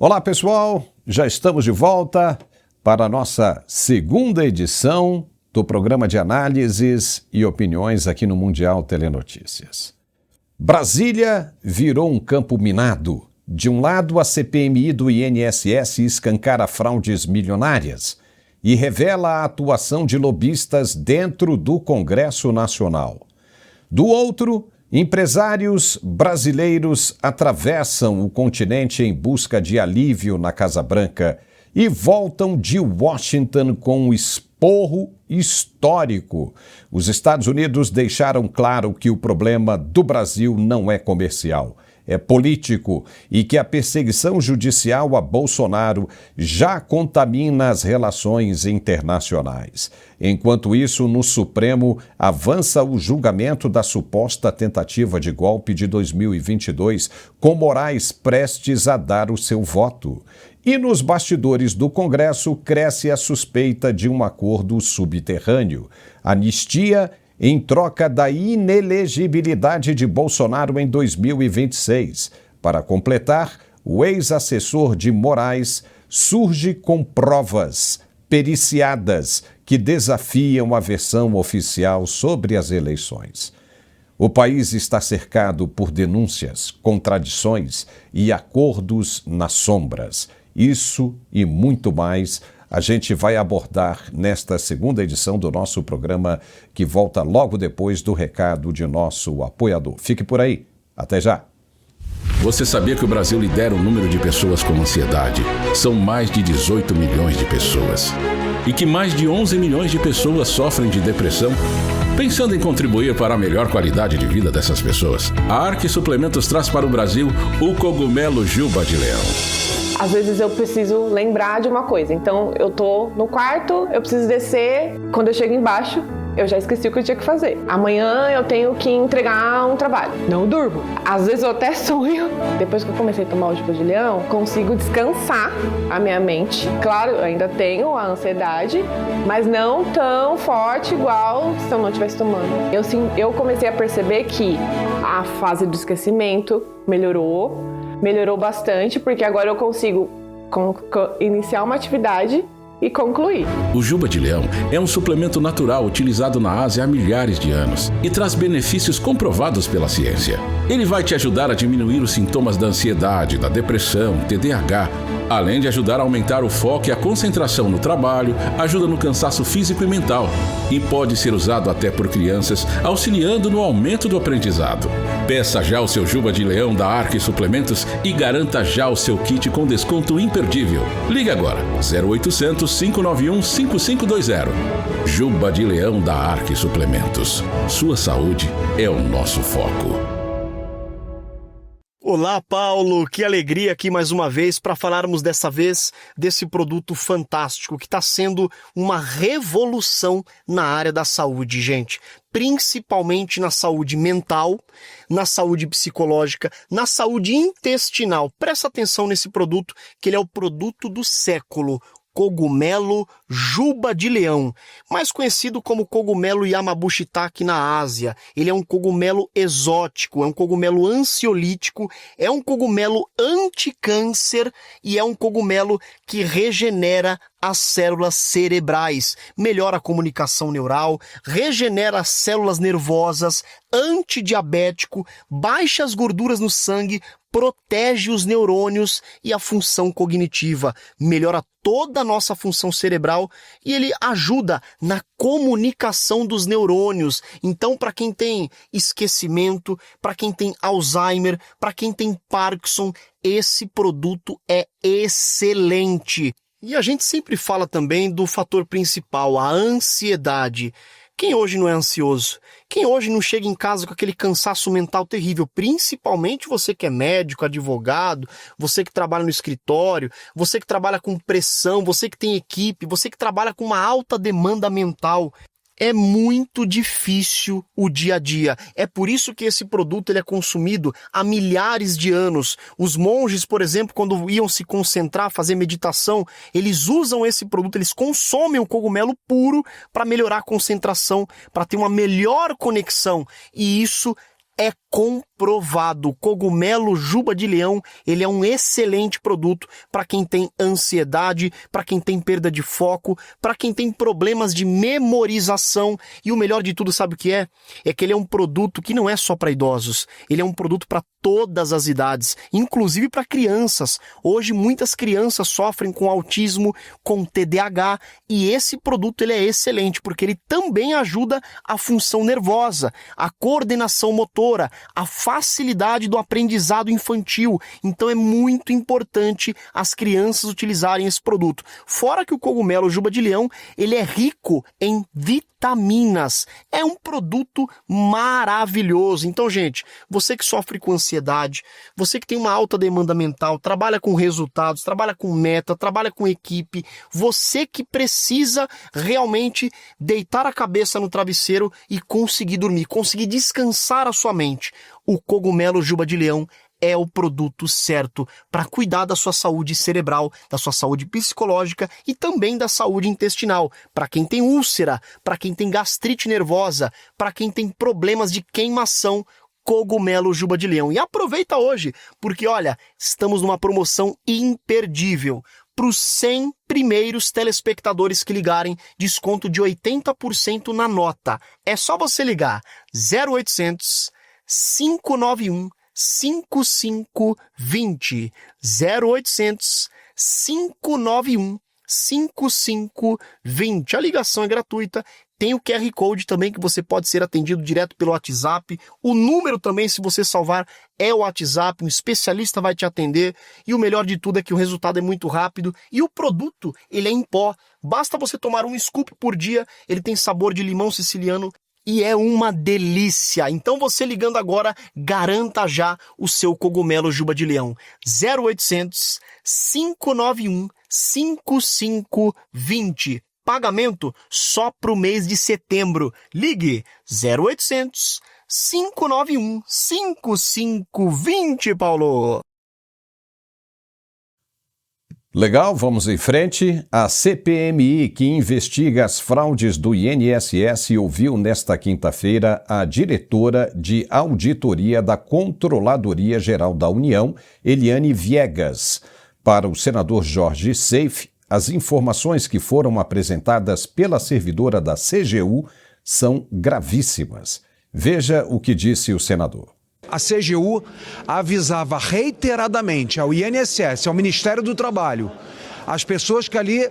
Olá, pessoal! Já estamos de volta para a nossa segunda edição do programa de análises e opiniões aqui no Mundial Telenotícias. Brasília virou um campo minado. De um lado, a CPMI do INSS escancara fraudes milionárias e revela a atuação de lobistas dentro do Congresso Nacional. Do outro, empresários brasileiros atravessam o continente em busca de alívio na Casa Branca e voltam de Washington com um esporro histórico. Os Estados Unidos deixaram claro que o problema do Brasil não é comercial, é político e que a perseguição judicial a Bolsonaro já contamina as relações internacionais. Enquanto isso, no Supremo, avança o julgamento da suposta tentativa de golpe de 2022, com Moraes prestes a dar o seu voto. E nos bastidores do Congresso cresce a suspeita de um acordo subterrâneo. Anistia em troca da inelegibilidade de Bolsonaro em 2026. Para completar, o ex-assessor de Moraes surge com provas periciadas que desafiam a versão oficial sobre as eleições. O país está cercado por denúncias, contradições e acordos nas sombras. Isso e muito mais a gente vai abordar nesta segunda edição do nosso programa, que volta logo depois do recado de nosso apoiador. Fique por aí. Até já. Você sabia que o Brasil lidera o número de pessoas com ansiedade? São mais de 18 milhões de pessoas. E que mais de 11 milhões de pessoas sofrem de depressão? Pensando em contribuir para a melhor qualidade de vida dessas pessoas, a Arque Suplementos traz para o Brasil o cogumelo Juba de Leão. Às vezes eu preciso lembrar de uma coisa, então eu tô no quarto, eu preciso descer, quando eu chego embaixo, eu já esqueci o que eu tinha que fazer. Amanhã eu tenho que entregar um trabalho, não durmo. Às vezes eu até sonho. Depois que eu comecei a tomar o Juba de Leão, consigo descansar a minha mente. Claro, eu ainda tenho a ansiedade, mas não tão forte igual se eu não estivesse tomando. Eu comecei a perceber que a fase do esquecimento melhorou bastante, porque agora eu consigo iniciar uma atividade e concluir. O Juba de Leão é um suplemento natural utilizado na Ásia há milhares de anos e traz benefícios comprovados pela ciência. Ele vai te ajudar a diminuir os sintomas da ansiedade, da depressão, TDAH, além de ajudar a aumentar o foco e a concentração no trabalho, ajuda no cansaço físico e mental e pode ser usado até por crianças, auxiliando no aumento do aprendizado. Peça já o seu Juba de Leão da Arque Suplementos e garanta já o seu kit com desconto imperdível. Ligue agora, 0800 591 5520. Juba de Leão da Arque Suplementos. Sua saúde é o nosso foco. Olá, Paulo, que alegria aqui mais uma vez para falarmos dessa vez desse produto fantástico que está sendo uma revolução na área da saúde, gente. Principalmente na saúde mental, na saúde psicológica, na saúde intestinal. Presta atenção nesse produto, que ele é o produto do século. Cogumelo Juba de Leão, mais conhecido como cogumelo Yamabushitake na Ásia. Ele é um cogumelo exótico, é um cogumelo ansiolítico, é um cogumelo anticâncer e é um cogumelo que regenera as células cerebrais, melhora a comunicação neural, regenera as células nervosas, antidiabético, baixa as gorduras no sangue, protege os neurônios e a função cognitiva, melhora toda a nossa função cerebral e ele ajuda na comunicação dos neurônios. Então, para quem tem esquecimento, para quem tem Alzheimer, para quem tem Parkinson, esse produto é excelente. E a gente sempre fala também do fator principal, a ansiedade. Quem hoje não é ansioso? Quem hoje não chega em casa com aquele cansaço mental terrível? Principalmente você que é médico, advogado, você que trabalha no escritório, você que trabalha com pressão, você que tem equipe, você que trabalha com uma alta demanda mental. É muito difícil o dia a dia. É por isso que esse produto ele é consumido há milhares de anos. Os monges, por exemplo, quando iam se concentrar, fazer meditação, eles usam esse produto, eles consomem o cogumelo puro para melhorar a concentração, para ter uma melhor conexão. E isso é comprovado provado. O cogumelo juba de leão, ele é um excelente produto para quem tem ansiedade, para quem tem perda de foco, para quem tem problemas de memorização. E o melhor de tudo, sabe o que é? É que ele é um produto que não é só para idosos, ele é um produto para todas as idades, inclusive para crianças. Hoje muitas crianças sofrem com autismo, com TDAH, e esse produto ele é excelente porque ele também ajuda a função nervosa, a coordenação motora, a facilidade do aprendizado infantil. Então é muito importante as crianças utilizarem esse produto. Fora que o cogumelo juba de leão, ele é rico em vitaminas. É um produto maravilhoso. Então, gente, você que sofre com ansiedade, você que tem uma alta demanda mental, trabalha com resultados, trabalha com meta, trabalha com equipe, você que precisa realmente deitar a cabeça no travesseiro e conseguir dormir, conseguir descansar a sua mente. O cogumelo juba de leão é o produto certo para cuidar da sua saúde cerebral, da sua saúde psicológica e também da saúde intestinal. Para quem tem úlcera, para quem tem gastrite nervosa, para quem tem problemas de queimação, cogumelo juba de leão. E aproveita hoje, porque olha, estamos numa promoção imperdível. Para os 100 primeiros telespectadores que ligarem, desconto de 80% na nota. É só você ligar 0800 591 5520 0800 591 5520. A ligação é gratuita. Tem o QR Code também que você pode ser atendido direto pelo WhatsApp. O número também, se você salvar, é o WhatsApp. Um especialista vai te atender. E o melhor de tudo é que o resultado é muito rápido. E o produto, ele é em pó. Basta você tomar um scoop por dia. Ele tem sabor de limão siciliano e é uma delícia. Então você ligando agora, garanta já o seu cogumelo juba de leão. 0800 591 5520. Pagamento só para o mês de setembro. Ligue 0800 591 5520, Paulo. Legal, vamos em frente. A CPMI, que investiga as fraudes do INSS, ouviu nesta quinta-feira a diretora de auditoria da Controladoria Geral da União, Eliane Viegas. Para o senador Jorge Seife, as informações que foram apresentadas pela servidora da CGU são gravíssimas. Veja o que disse o senador. A CGU avisava reiteradamente ao INSS, ao Ministério do Trabalho, as pessoas que ali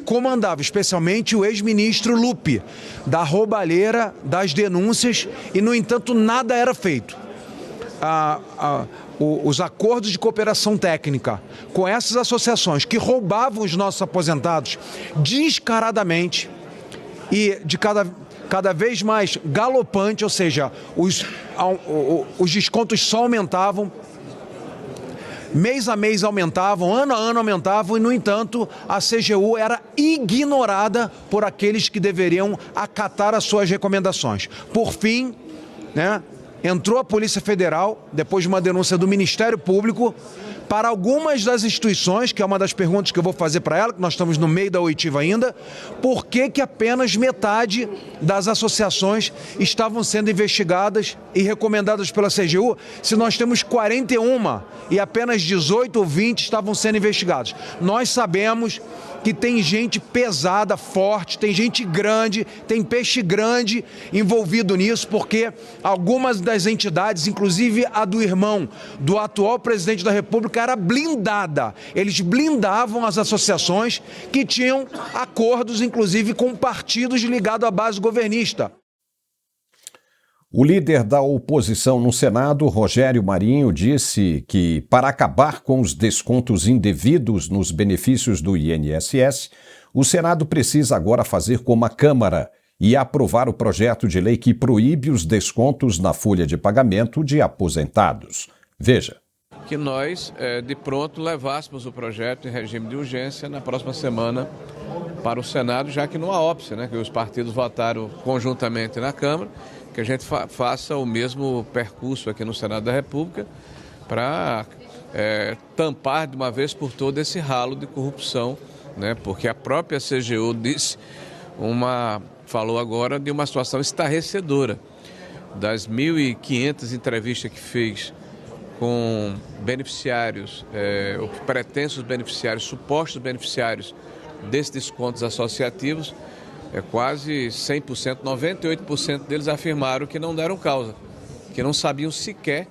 comandavam, especialmente o ex-ministro Lupe, da roubalheira das denúncias, e, no entanto, nada era feito. Os acordos de cooperação técnica com essas associações que roubavam os nossos aposentados descaradamente e de cada vez mais galopante, ou seja, os descontos só aumentavam, mês a mês aumentavam, ano a ano aumentavam, e, no entanto, a CGU era ignorada por aqueles que deveriam acatar as suas recomendações. Por fim, entrou a Polícia Federal, depois de uma denúncia do Ministério Público, para algumas das instituições, que é uma das perguntas que eu vou fazer para ela, que nós estamos no meio da oitiva ainda, por que apenas metade das associações estavam sendo investigadas e recomendadas pela CGU, se nós temos 41 e apenas 18 ou 20 estavam sendo investigados. Nós sabemos que tem gente pesada, forte, tem gente grande, tem peixe grande envolvido nisso, porque algumas das entidades, inclusive a do irmão do atual presidente da República, era blindada. Eles blindavam as associações que tinham acordos, inclusive, com partidos ligados à base governista. O líder da oposição no Senado, Rogério Marinho, disse que, para acabar com os descontos indevidos nos benefícios do INSS, o Senado precisa agora fazer como a Câmara e aprovar o projeto de lei que proíbe os descontos na folha de pagamento de aposentados. Veja. Que nós, de pronto, levássemos o projeto em regime de urgência na próxima semana para o Senado, já que não há óbice, que os partidos votaram conjuntamente na Câmara, que a gente faça o mesmo percurso aqui no Senado da República para tampar de uma vez por todas esse ralo de corrupção, porque a própria CGU falou agora de uma situação estarrecedora. das 1.500 entrevistas que fez com beneficiários, ou pretensos beneficiários, supostos beneficiários desses descontos associativos, quase 100%, 98% deles afirmaram que não deram causa, que não sabiam sequer,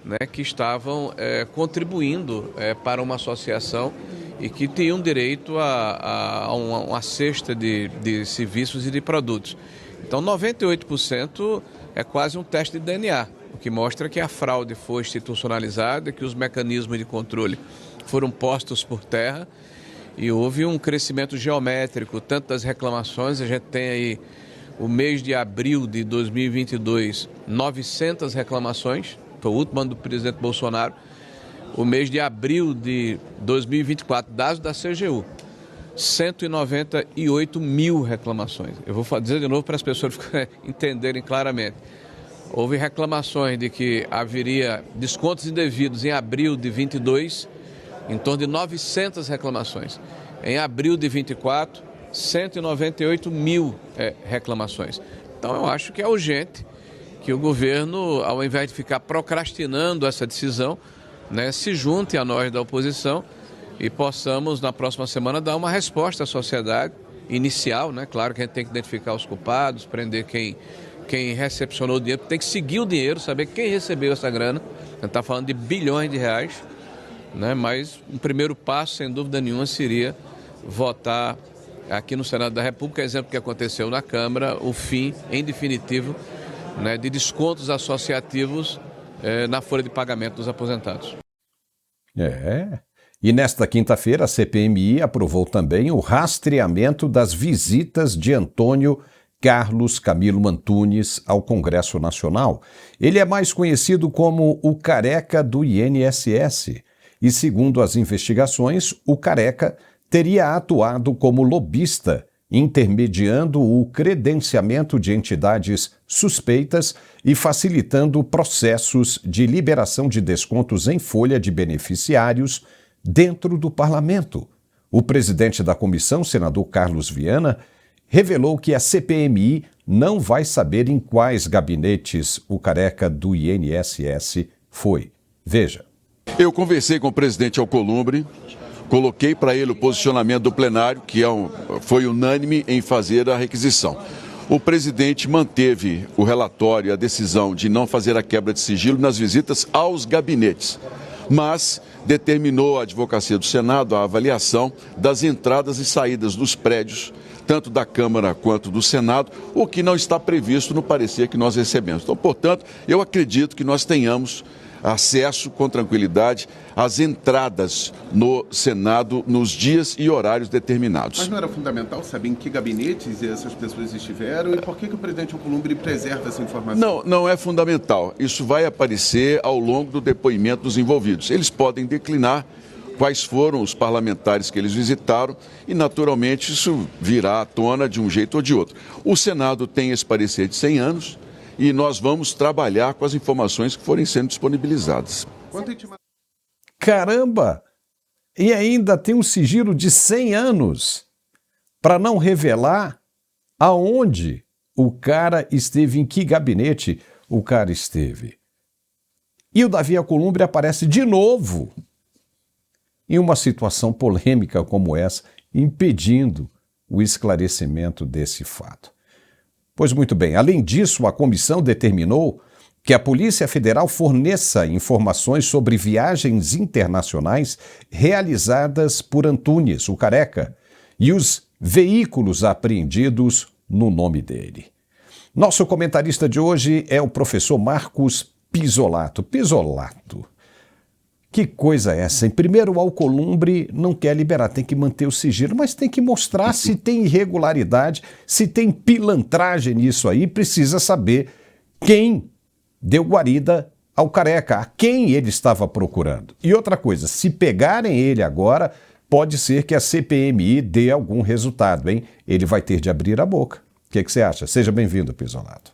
né, que estavam contribuindo para uma associação e que tinham direito a uma cesta de serviços e de produtos. Então, 98% é quase um teste de DNA, o que mostra que a fraude foi institucionalizada, que os mecanismos de controle foram postos por terra e houve um crescimento geométrico, tanto das reclamações. A gente tem aí o mês de abril de 2022, 900 reclamações, foi o último ano do presidente Bolsonaro. O mês de abril de 2024, dados da CGU, 198 mil reclamações. Eu vou dizer de novo para as pessoas entenderem claramente. Houve reclamações de que haveria descontos indevidos em abril de 22, em torno de 900 reclamações. Em abril de 24, 198 mil reclamações. Então eu acho que é urgente que o governo, ao invés de ficar procrastinando essa decisão, né, se junte a nós da oposição e possamos, na próxima semana, dar uma resposta à sociedade inicial, né? Claro que a gente tem que identificar os culpados, prender quem recepcionou o dinheiro, tem que seguir o dinheiro, saber quem recebeu essa grana. A gente está falando de bilhões de reais, né? Mas um primeiro passo, sem dúvida nenhuma, seria votar aqui no Senado da República, exemplo que aconteceu na Câmara, o fim, em definitivo, né, de descontos associativos na folha de pagamento dos aposentados. E nesta quinta-feira, a CPMI aprovou também o rastreamento das visitas de Antônio Carlos Camilo Antunes ao Congresso Nacional. Ele é mais conhecido como o Careca do INSS. E, segundo as investigações, o Careca teria atuado como lobista, intermediando o credenciamento de entidades suspeitas e facilitando processos de liberação de descontos em folha de beneficiários dentro do parlamento. O presidente da comissão, senador Carlos Viana, revelou que a CPMI não vai saber em quais gabinetes o Careca do INSS foi. Veja. Eu conversei com o presidente Alcolumbre, coloquei para ele o posicionamento do plenário, que foi unânime em fazer a requisição. O presidente manteve o relatório e a decisão de não fazer a quebra de sigilo nas visitas aos gabinetes, mas determinou a Advocacia do Senado a avaliação das entradas e saídas dos prédios, tanto da Câmara quanto do Senado, o que não está previsto no parecer que nós recebemos. Então, portanto, eu acredito que nós tenhamos acesso com tranquilidade às entradas no Senado nos dias e horários determinados. Mas não era fundamental saber em que gabinetes essas pessoas estiveram e por que o presidente Alcolumbre preserva essa informação? Não é fundamental. Isso vai aparecer ao longo do depoimento dos envolvidos. Eles podem declinar quais foram os parlamentares que eles visitaram e, naturalmente, isso virá à tona de um jeito ou de outro. O Senado tem esse parecer de 100 anos, e nós vamos trabalhar com as informações que forem sendo disponibilizadas. Caramba! E ainda tem um sigilo de 100 anos para não revelar aonde o cara esteve, em que gabinete o cara esteve. E o Davi Alcolumbre aparece de novo em uma situação polêmica como essa, impedindo o esclarecimento desse fato. Pois muito bem, além disso, a comissão determinou que a Polícia Federal forneça informações sobre viagens internacionais realizadas por Antunes, o Careca, e os veículos apreendidos no nome dele. Nosso comentarista de hoje é o professor Marcos Pisolato. Pisolato, que coisa é essa? Em primeiro, o Alcolumbre não quer liberar, tem que manter o sigilo, mas tem que mostrar se tem irregularidade, se tem pilantragem nisso aí, precisa saber quem deu guarida ao Careca, a quem ele estava procurando. E outra coisa, se pegarem ele agora, pode ser que a CPMI dê algum resultado, hein? Ele vai ter de abrir a boca. O que você acha? Seja bem-vindo, Pisolato.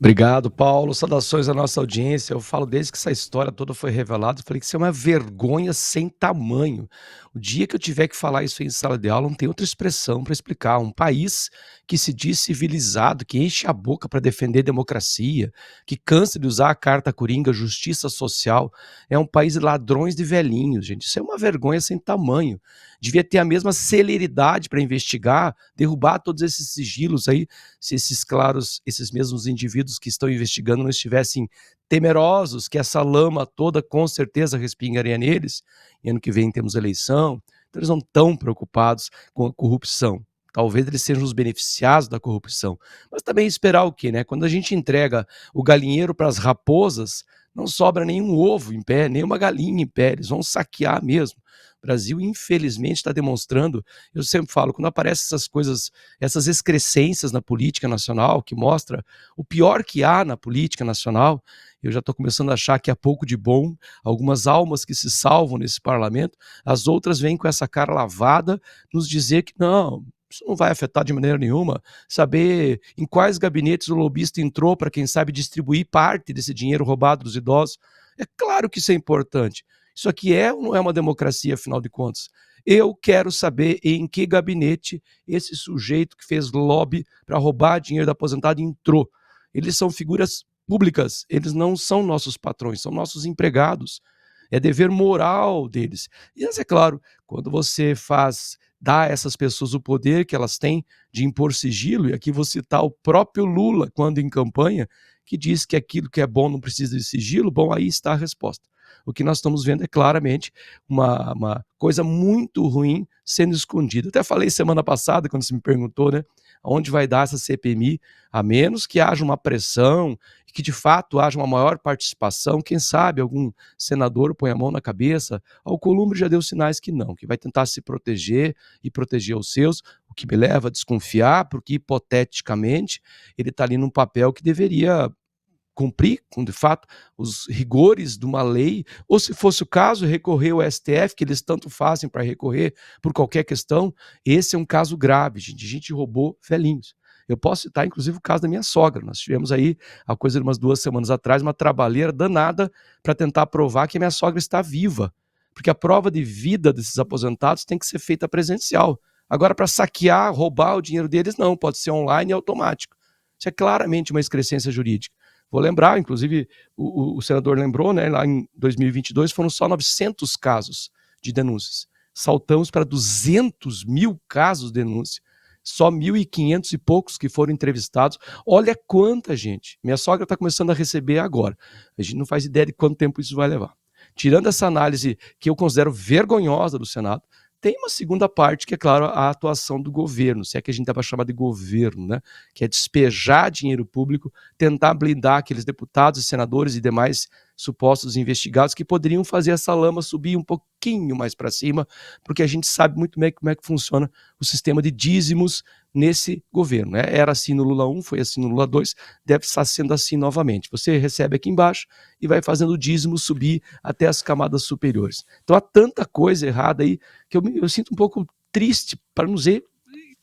Obrigado, Paulo. Saudações à nossa audiência. Eu falo desde que essa história toda foi revelada, eu falei que isso é uma vergonha sem tamanho. O dia que eu tiver que falar isso em sala de aula, não tem outra expressão para explicar. Um país que se diz civilizado, que enche a boca para defender democracia, que cansa de usar a carta coringa, justiça social, é um país de ladrões de velhinhos, gente. Isso é uma vergonha sem tamanho. Devia ter a mesma celeridade para investigar, derrubar todos esses sigilos aí, se esses mesmos indivíduos que estão investigando não estivessem temerosos que essa lama toda com certeza respingaria neles, e ano que vem temos eleição, então eles não estão preocupados com a corrupção. Talvez eles sejam os beneficiados da corrupção. Mas também esperar o quê, né? Quando a gente entrega o galinheiro para as raposas, não sobra nenhum ovo em pé, nem uma galinha em pé, eles vão saquear mesmo. O Brasil, infelizmente, está demonstrando, eu sempre falo, quando aparecem essas coisas, essas excrescências na política nacional, que mostra o pior que há na política nacional, eu já estou começando a achar que há pouco de bom, algumas almas que se salvam nesse parlamento, as outras vêm com essa cara lavada, nos dizer que não, isso não vai afetar de maneira nenhuma, saber em quais gabinetes o lobista entrou para, quem sabe, distribuir parte desse dinheiro roubado dos idosos. É claro que isso é importante. Isso aqui é ou não é uma democracia, afinal de contas? Eu quero saber em que gabinete esse sujeito que fez lobby para roubar dinheiro da aposentada entrou. Eles são figuras públicas, eles não são nossos patrões, são nossos empregados. É dever moral deles. E, é claro, quando você dá a essas pessoas o poder que elas têm de impor sigilo, e aqui vou citar o próprio Lula, quando em campanha, que diz que aquilo que é bom não precisa de sigilo, bom, aí está a resposta. O que nós estamos vendo é claramente uma coisa muito ruim sendo escondida. Até falei semana passada, quando você me perguntou, né, aonde vai dar essa CPMI, a menos que haja uma pressão, que de fato haja uma maior participação, quem sabe algum senador põe a mão na cabeça. O Alcolumbre já deu sinais que não, que vai tentar se proteger e proteger os seus, o que me leva a desconfiar, porque hipoteticamente ele está ali num papel que deveria cumprir, com de fato, os rigores de uma lei, ou se fosse o caso, recorrer ao STF, que eles tanto fazem para recorrer por qualquer questão. Esse é um caso grave, gente. A gente roubou velhinhos. Eu posso citar, inclusive, o caso da minha sogra. Nós tivemos aí, a coisa de umas 2 semanas atrás, uma trabalheira danada para tentar provar que a minha sogra está viva, porque a prova de vida desses aposentados tem que ser feita presencial. Agora, para saquear, roubar o dinheiro deles, não, pode ser online e automático. Isso é claramente uma excrescência jurídica. Vou lembrar, inclusive, o senador lembrou, né, lá em 2022 foram só 900 casos de denúncias. Saltamos para 200 mil casos de denúncia. Só 1.500 e poucos que foram entrevistados. Olha quanta gente. Minha sogra está começando a receber agora. A gente não faz ideia de quanto tempo isso vai levar. Tirando essa análise que eu considero vergonhosa do Senado, tem uma segunda parte, que é, claro, a atuação do governo, se é que a gente dá para chamar de governo, né? Que é despejar dinheiro público, tentar blindar aqueles deputados e senadores e demais supostos investigados que poderiam fazer essa lama subir um pouquinho mais para cima, porque a gente sabe muito bem como é que funciona o sistema de dízimos nesse governo, né? Era assim no Lula 1, foi assim no Lula 2, deve estar sendo assim novamente. Você recebe aqui embaixo e vai fazendo o dízimo subir até as camadas superiores. Então há tanta coisa errada aí que eu sinto um pouco triste, para não dizer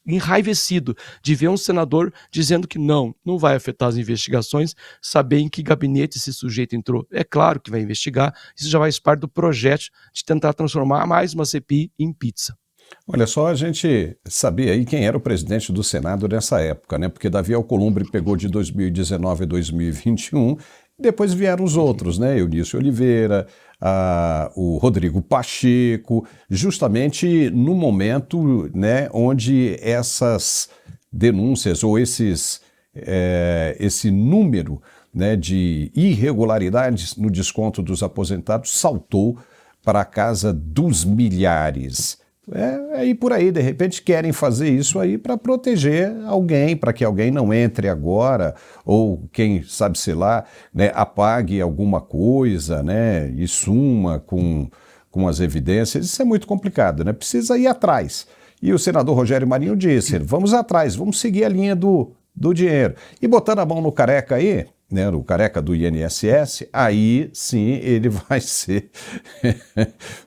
enraivecido, de ver um senador dizendo que não vai afetar as investigações, saber em que gabinete esse sujeito entrou. É claro que vai investigar, isso já faz parte do projeto de tentar transformar mais uma CPI em pizza. Olha só, a gente sabia aí quem era o presidente do Senado nessa época, né? Porque Davi Alcolumbre pegou de 2019 a 2021, depois vieram os outros, né? Eunício Oliveira, o Rodrigo Pacheco, justamente no momento, né, onde essas denúncias ou esse número, né, de irregularidades no desconto dos aposentados saltou para a casa dos milhares. E por aí, de repente, querem fazer isso aí para proteger alguém, para que alguém não entre agora, ou quem sabe, sei lá, né, apague alguma coisa, né, e suma com as evidências. Isso é muito complicado, né? Precisa ir atrás. E o senador Rogério Marinho disse, vamos atrás, vamos seguir a linha do dinheiro. E botando a mão no careca aí, né, o careca do INSS, aí sim ele vai ser,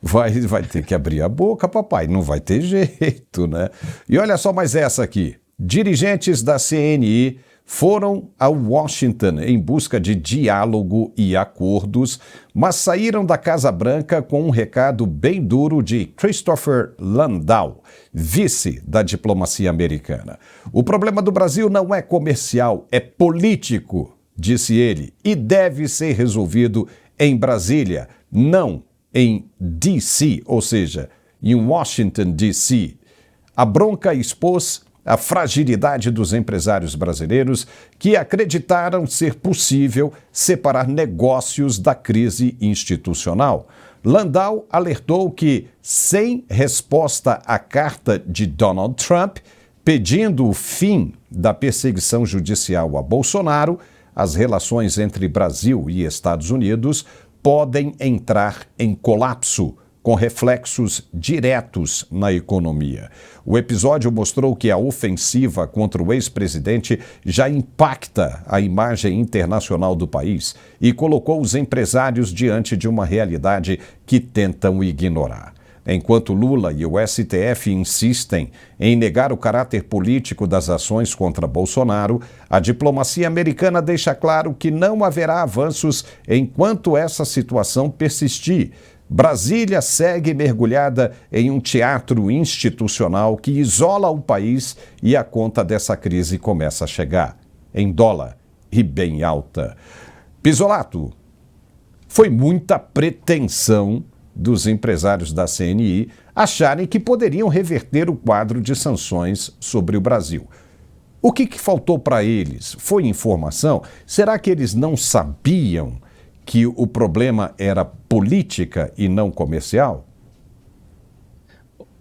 vai ter que abrir a boca, papai, não vai ter jeito, né? E olha só mais essa aqui, dirigentes da CNI foram a Washington em busca de diálogo e acordos, mas saíram da Casa Branca com um recado bem duro de Christopher Landau, vice da diplomacia americana. O problema do Brasil não é comercial, é político, disse ele, e deve ser resolvido em Brasília, não em D.C., ou seja, em Washington, D.C. A bronca expôs a fragilidade dos empresários brasileiros que acreditaram ser possível separar negócios da crise institucional. Landau alertou que, sem resposta à carta de Donald Trump, pedindo o fim da perseguição judicial a Bolsonaro, as relações entre Brasil e Estados Unidos podem entrar em colapso, com reflexos diretos na economia. O episódio mostrou que a ofensiva contra o ex-presidente já impacta a imagem internacional do país e colocou os empresários diante de uma realidade que tentam ignorar. Enquanto Lula e o STF insistem em negar o caráter político das ações contra Bolsonaro, a diplomacia americana deixa claro que não haverá avanços enquanto essa situação persistir. Brasília segue mergulhada em um teatro institucional que isola o país e a conta dessa crise começa a chegar, em dólar e bem alta. Pisolato, foi muita pretensão dos empresários da CNI acharem que poderiam reverter o quadro de sanções sobre o Brasil. O que faltou para eles? Foi informação? Será que eles não sabiam que o problema era política e não comercial?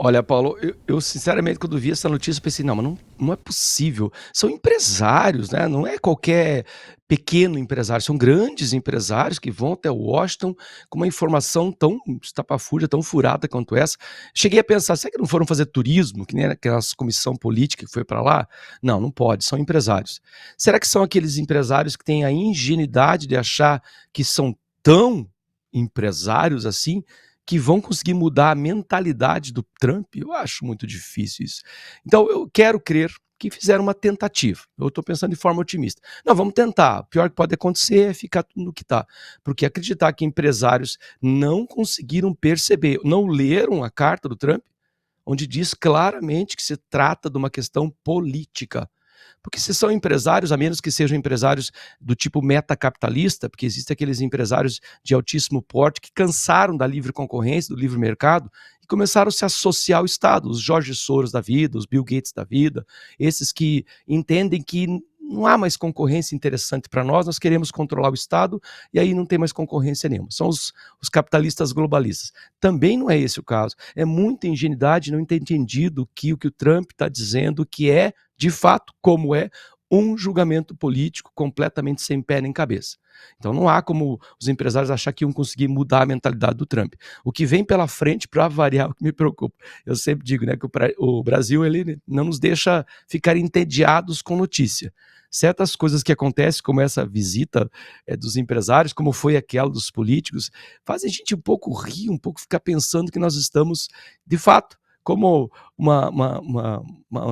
Olha, Paulo, eu sinceramente, quando vi essa notícia, pensei, não, mas não é possível. São empresários, né? Não é qualquer pequeno empresário, são grandes empresários que vão até Washington com uma informação tão estapafúrdia, tão furada quanto essa. Cheguei a pensar, será que não foram fazer turismo, que nem aquela comissão política que foi para lá? Não pode, são empresários. Será que são aqueles empresários que têm a ingenuidade de achar que são tão empresários assim, que vão conseguir mudar a mentalidade do Trump? Eu acho muito difícil isso. Então, eu quero crer que fizeram uma tentativa. Eu estou pensando de forma otimista. Não, vamos tentar. O pior que pode acontecer é ficar tudo no que está. Porque acreditar que empresários não conseguiram perceber, não leram a carta do Trump, onde diz claramente que se trata de uma questão política. Porque se são empresários, a menos que sejam empresários do tipo metacapitalista, porque existem aqueles empresários de altíssimo porte que cansaram da livre concorrência, do livre mercado, e começaram a se associar ao Estado, os Jorge Soros da vida, os Bill Gates da vida, esses que entendem que não há mais concorrência interessante para nós queremos controlar o Estado e aí não tem mais concorrência nenhuma. São os capitalistas globalistas. Também não é esse o caso. É muita ingenuidade não ter entendido que o Trump está dizendo que é, de fato, como é, um julgamento político completamente sem pé nem cabeça. Então não há como os empresários achar que iam conseguir mudar a mentalidade do Trump. O que vem pela frente, para variar, o que me preocupa. Eu sempre digo, né, que o Brasil ele não nos deixa ficar entediados com notícia. Certas coisas que acontecem, como essa visita dos empresários, como foi aquela dos políticos, fazem a gente um pouco rir, um pouco ficar pensando que nós estamos, de fato, como uma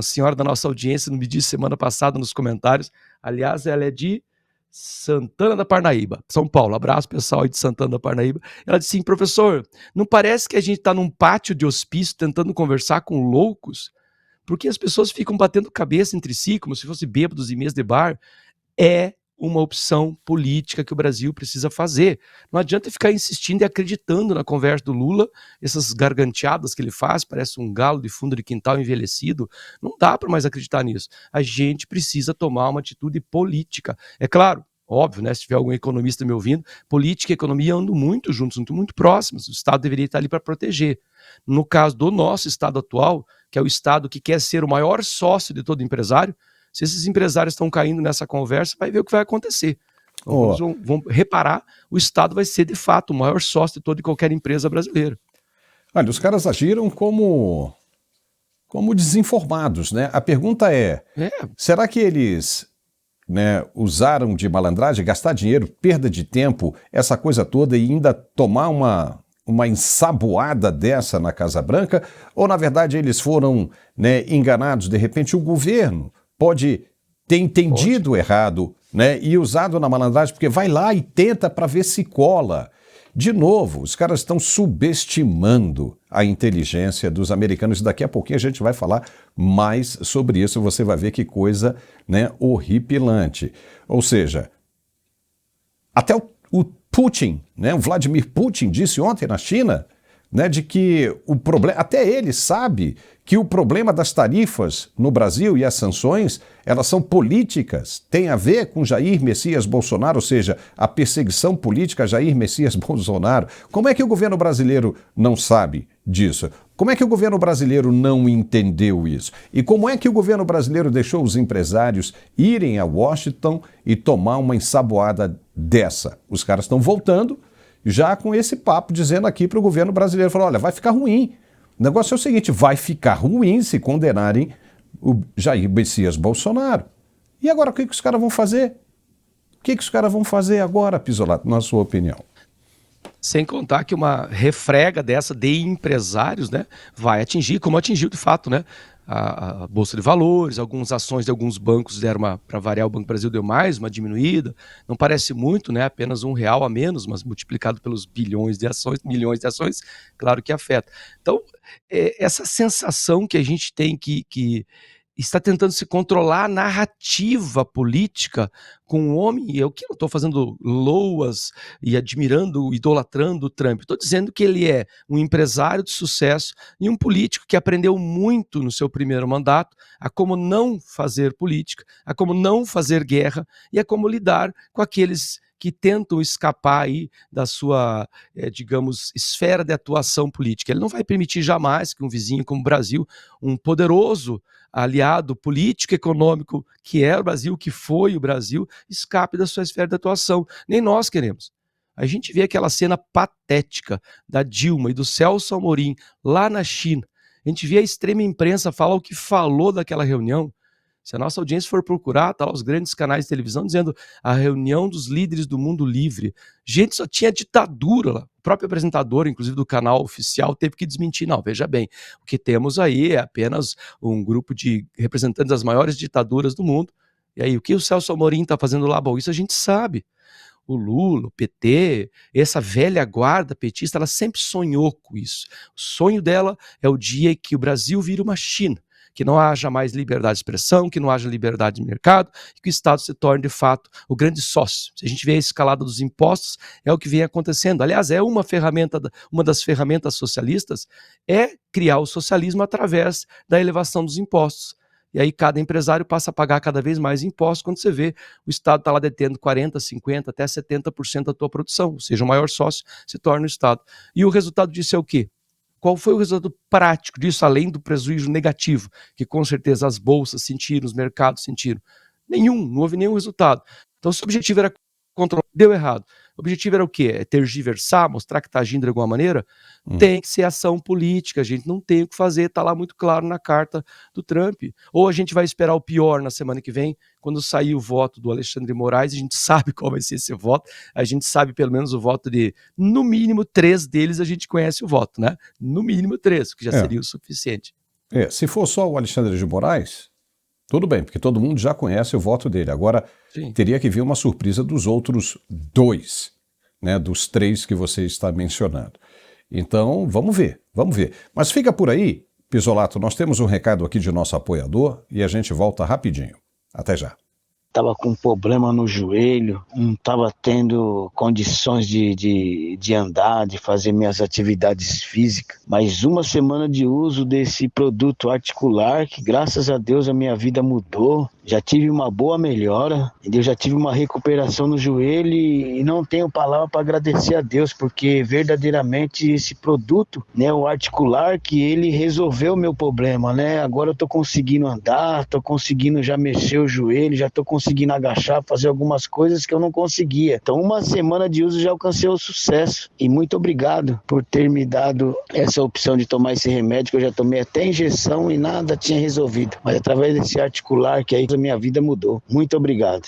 senhora da nossa audiência me disse semana passada nos comentários, aliás, ela é de Santana da Parnaíba, São Paulo, abraço pessoal aí de Santana da Parnaíba, ela disse assim, professor, não parece que a gente está num pátio de hospício tentando conversar com loucos? Porque as pessoas ficam batendo cabeça entre si, como se fossem bêbados em mesa de bar. É uma opção política que o Brasil precisa fazer. Não adianta ficar insistindo e acreditando na conversa do Lula, essas garganteadas que ele faz, parece um galo de fundo de quintal envelhecido. Não dá para mais acreditar nisso. A gente precisa tomar uma atitude política. É claro, óbvio, né, se tiver algum economista me ouvindo, política e economia andam muito juntos, muito próximos. O Estado deveria estar ali para proteger. No caso do nosso Estado atual, que é o Estado que quer ser o maior sócio de todo empresário, se esses empresários estão caindo nessa conversa, vai ver o que vai acontecer. Vão reparar, o Estado vai ser, de fato, o maior sócio de toda e qualquer empresa brasileira. Olha, os caras agiram como desinformados, né? A pergunta será que eles usaram de malandragem, gastar dinheiro, perda de tempo, essa coisa toda e ainda tomar uma ensaboada dessa na Casa Branca? Ou, na verdade, eles foram enganados? De repente, o governo pode ter entendido errado, né, e usado na malandragem, porque vai lá e tenta para ver se cola. De novo, os caras estão subestimando a inteligência dos americanos. Daqui a pouquinho a gente vai falar mais sobre isso. Você vai ver que coisa, né, horripilante. Ou seja, até o Putin, né, o Vladimir Putin disse ontem na China, né, de que o problema, até ele sabe que o problema das tarifas no Brasil e as sanções, elas são políticas, tem a ver com Jair Messias Bolsonaro, ou seja, a perseguição política a Jair Messias Bolsonaro. Como é que o governo brasileiro não sabe disso? Como é que o governo brasileiro não entendeu isso? E como é que o governo brasileiro deixou os empresários irem a Washington e tomar uma ensaboada dessa? Os caras estão voltando já com esse papo, dizendo aqui para o governo brasileiro, falou, olha, vai ficar ruim. O negócio é o seguinte, vai ficar ruim se condenarem o Jair Messias Bolsonaro. E agora o que os caras vão fazer? O que os caras vão fazer agora, Pisolato, na sua opinião? Sem contar que uma refrega dessa de empresários, né, vai atingir, como atingiu de fato, né, a Bolsa de Valores, algumas ações de alguns bancos deram para variar, o Banco do Brasil deu mais, uma diminuída, não parece muito, né, apenas R$1 a menos, mas multiplicado pelos bilhões de ações, milhões de ações, claro que afeta. Então, essa sensação que a gente tem que está tentando se controlar a narrativa política com um homem, e eu que não estou fazendo loas e admirando, idolatrando o Trump, estou dizendo que ele é um empresário de sucesso e um político que aprendeu muito no seu primeiro mandato a como não fazer política, a como não fazer guerra e a como lidar com aqueles que tentam escapar aí da sua, digamos, esfera de atuação política. Ele não vai permitir jamais que um vizinho como o Brasil, um poderoso aliado político e econômico que é o Brasil, que foi o Brasil, escape da sua esfera de atuação. Nem nós queremos. A gente vê aquela cena patética da Dilma e do Celso Amorim lá na China. A gente vê a extrema imprensa falar o que falou daquela reunião. Se a nossa audiência for procurar, tá lá os grandes canais de televisão dizendo a reunião dos líderes do mundo livre. Gente, só tinha ditadura lá. O próprio apresentador, inclusive do canal oficial, teve que desmentir. Não, veja bem, o que temos aí é apenas um grupo de representantes das maiores ditaduras do mundo. E aí, o que o Celso Amorim está fazendo lá? Bom, isso a gente sabe. O Lula, o PT, essa velha guarda petista, ela sempre sonhou com isso. O sonho dela é o dia que o Brasil vira uma China, que não haja mais liberdade de expressão, que não haja liberdade de mercado, e que o Estado se torne, de fato, o grande sócio. Se a gente vê a escalada dos impostos, é o que vem acontecendo. Aliás, é uma das ferramentas socialistas, é criar o socialismo através da elevação dos impostos. E aí cada empresário passa a pagar cada vez mais impostos quando você vê o Estado está lá detendo 40%, 50%, até 70% da tua produção, ou seja, o maior sócio se torna o Estado. E o resultado disso é o quê? Qual foi o resultado prático disso, além do prejuízo negativo, que com certeza as bolsas sentiram, os mercados sentiram? Nenhum, não houve nenhum resultado. Então, se o objetivo era controlar, deu errado. O objetivo era o quê? É tergiversar, mostrar que está agindo de alguma maneira? Tem que ser ação política, a gente não tem o que fazer, está lá muito claro na carta do Trump. Ou a gente vai esperar o pior na semana que vem, quando sair o voto do Alexandre de Moraes, a gente sabe qual vai ser esse voto, a gente sabe pelo menos o voto de, no mínimo, 3 deles a gente conhece o voto, né? No mínimo 3, que já seria o suficiente. Se for só o Alexandre de Moraes, tudo bem, porque todo mundo já conhece o voto dele. Agora, teria que vir uma surpresa dos outros 2, né, dos 3 que você está mencionando. Então, vamos ver. Mas fica por aí, Pisolato, nós temos um recado aqui de nosso apoiador e a gente volta rapidinho. Até já. Estava com um problema no joelho, não estava tendo condições de andar, de fazer minhas atividades físicas. Mas uma semana de uso desse produto articular, que graças a Deus a minha vida mudou. Já tive uma boa melhora, eu já tive uma recuperação no joelho e não tenho palavra para agradecer a Deus, porque verdadeiramente esse produto, né, o articular, que ele resolveu o meu problema, né? Agora eu estou conseguindo andar, estou conseguindo já mexer o joelho, já estou conseguindo agachar, fazer algumas coisas que eu não conseguia. Então, uma semana de uso já alcancei o sucesso. E muito obrigado por ter me dado essa opção de tomar esse remédio, que eu já tomei até injeção e nada tinha resolvido. Mas através desse articular, que aí a minha vida mudou. Muito obrigado.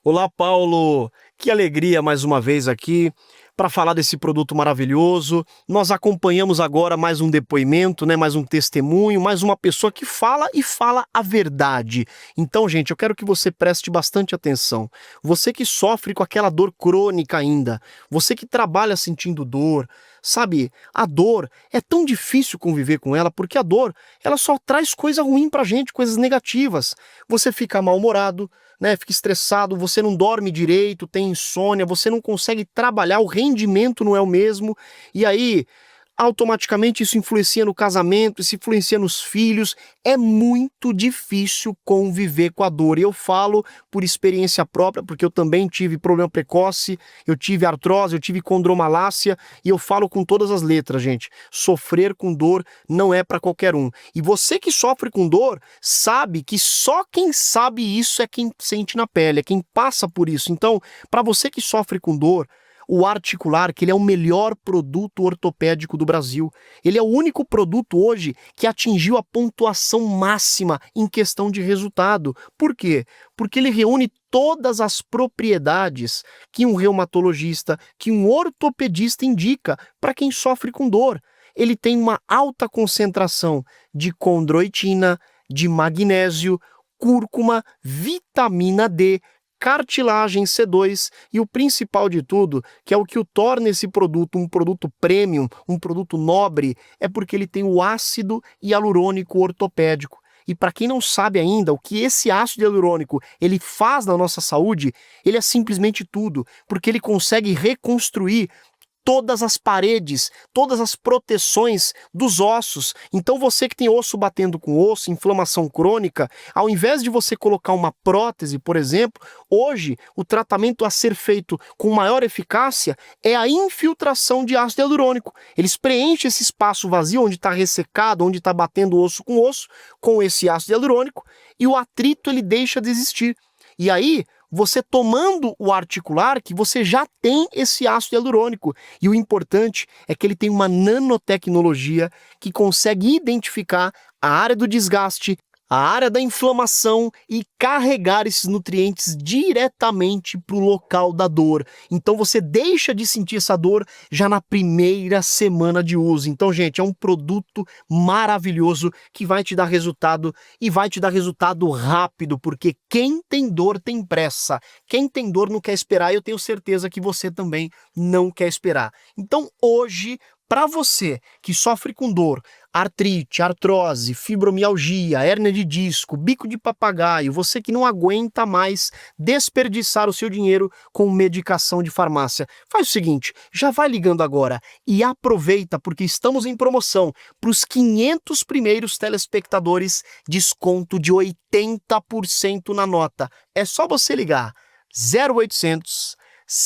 Olá, Paulo. Que alegria mais uma vez aqui para falar desse produto maravilhoso. Nós acompanhamos agora mais um depoimento, né, mais um testemunho, mais uma pessoa que fala e fala a verdade. Então, gente, eu quero que você preste bastante atenção. Você que sofre com aquela dor crônica ainda, você que trabalha sentindo dor, sabe, a dor é tão difícil conviver com ela, porque a dor, ela só traz coisa ruim pra gente, coisas negativas. Você fica mal-humorado, né, fica estressado, você não dorme direito, tem insônia, você não consegue trabalhar, o rendimento não é o mesmo, e aí automaticamente isso influencia no casamento, isso influencia nos filhos. É muito difícil conviver com a dor. E eu falo por experiência própria, porque eu também tive problema precoce, eu tive artrose, eu tive condromalácia, e eu falo com todas as letras, gente. Sofrer com dor não é para qualquer um. E você que sofre com dor, sabe que só quem sabe isso é quem sente na pele, é quem passa por isso. Então, para você que sofre com dor, o Articular, que ele é o melhor produto ortopédico do Brasil. Ele é o único produto hoje que atingiu a pontuação máxima em questão de resultado. Por quê? Porque ele reúne todas as propriedades que um reumatologista, que um ortopedista indica para quem sofre com dor. Ele tem uma alta concentração de condroitina, de magnésio, cúrcuma, vitamina D, cartilagem C2 e o principal de tudo, que é o que o torna esse produto um produto premium, um produto nobre, é porque ele tem o ácido hialurônico ortopédico. E para quem não sabe ainda o que esse ácido hialurônico ele faz na nossa saúde, ele é simplesmente tudo, porque ele consegue reconstruir todas as paredes, todas as proteções dos ossos. Então você que tem osso batendo com osso, inflamação crônica, ao invés de você colocar uma prótese, por exemplo, hoje o tratamento a ser feito com maior eficácia é a infiltração de ácido hialurônico. Eles preenchem esse espaço vazio onde está ressecado, onde está batendo osso com esse ácido hialurônico, e o atrito ele deixa de existir. E aí, você tomando o Articular, que você já tem esse ácido hialurônico. E o importante é que ele tem uma nanotecnologia que consegue identificar a área do desgaste, a área da inflamação e carregar esses nutrientes diretamente para o local da dor. Então você deixa de sentir essa dor já na primeira semana de uso. Então, gente, é um produto maravilhoso que vai te dar resultado e vai te dar resultado rápido, porque quem tem dor tem pressa. Quem tem dor não quer esperar e eu tenho certeza que você também não quer esperar. Então, hoje, para você que sofre com dor, artrite, artrose, fibromialgia, hérnia de disco, bico de papagaio, você que não aguenta mais desperdiçar o seu dinheiro com medicação de farmácia, faz o seguinte, já vai ligando agora e aproveita porque estamos em promoção para os 500 primeiros telespectadores, desconto de 80% na nota. É só você ligar 0800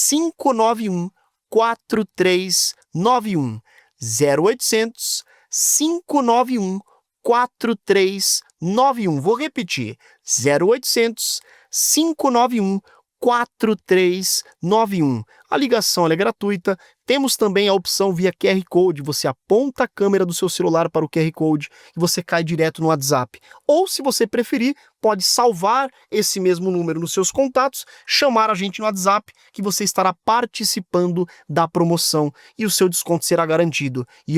591 4391 0800 591 4391. Vou repetir, 0800 591 4391. A ligação é gratuita. Temos também a opção via QR Code. Você aponta a câmera do seu celular para o QR Code e você cai direto no WhatsApp. Ou, se você preferir, pode salvar esse mesmo número nos seus contatos, chamar a gente no WhatsApp, que você estará participando da promoção e o seu desconto será garantido. E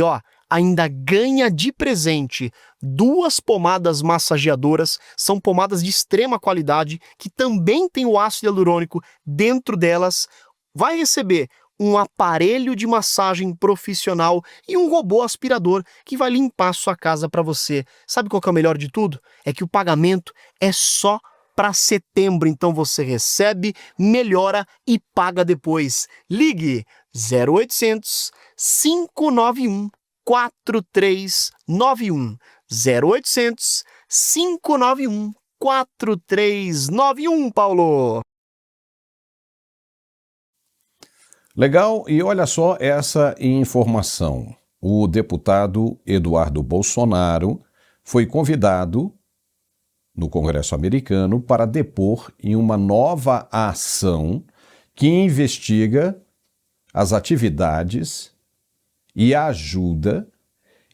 ainda ganha de presente 2 pomadas massageadoras, são pomadas de extrema qualidade, que também tem o ácido hialurônico dentro delas. Vai receber um aparelho de massagem profissional e um robô aspirador que vai limpar a sua casa para você. Sabe qual que é o melhor de tudo? É que o pagamento é só para setembro, então você recebe, melhora e paga depois. Ligue 0800 591 4391 0800 591 4391, Paulo. Legal, e olha só essa informação. O deputado Eduardo Bolsonaro foi convidado no Congresso americano para depor em uma nova ação que investiga as atividades e a ajuda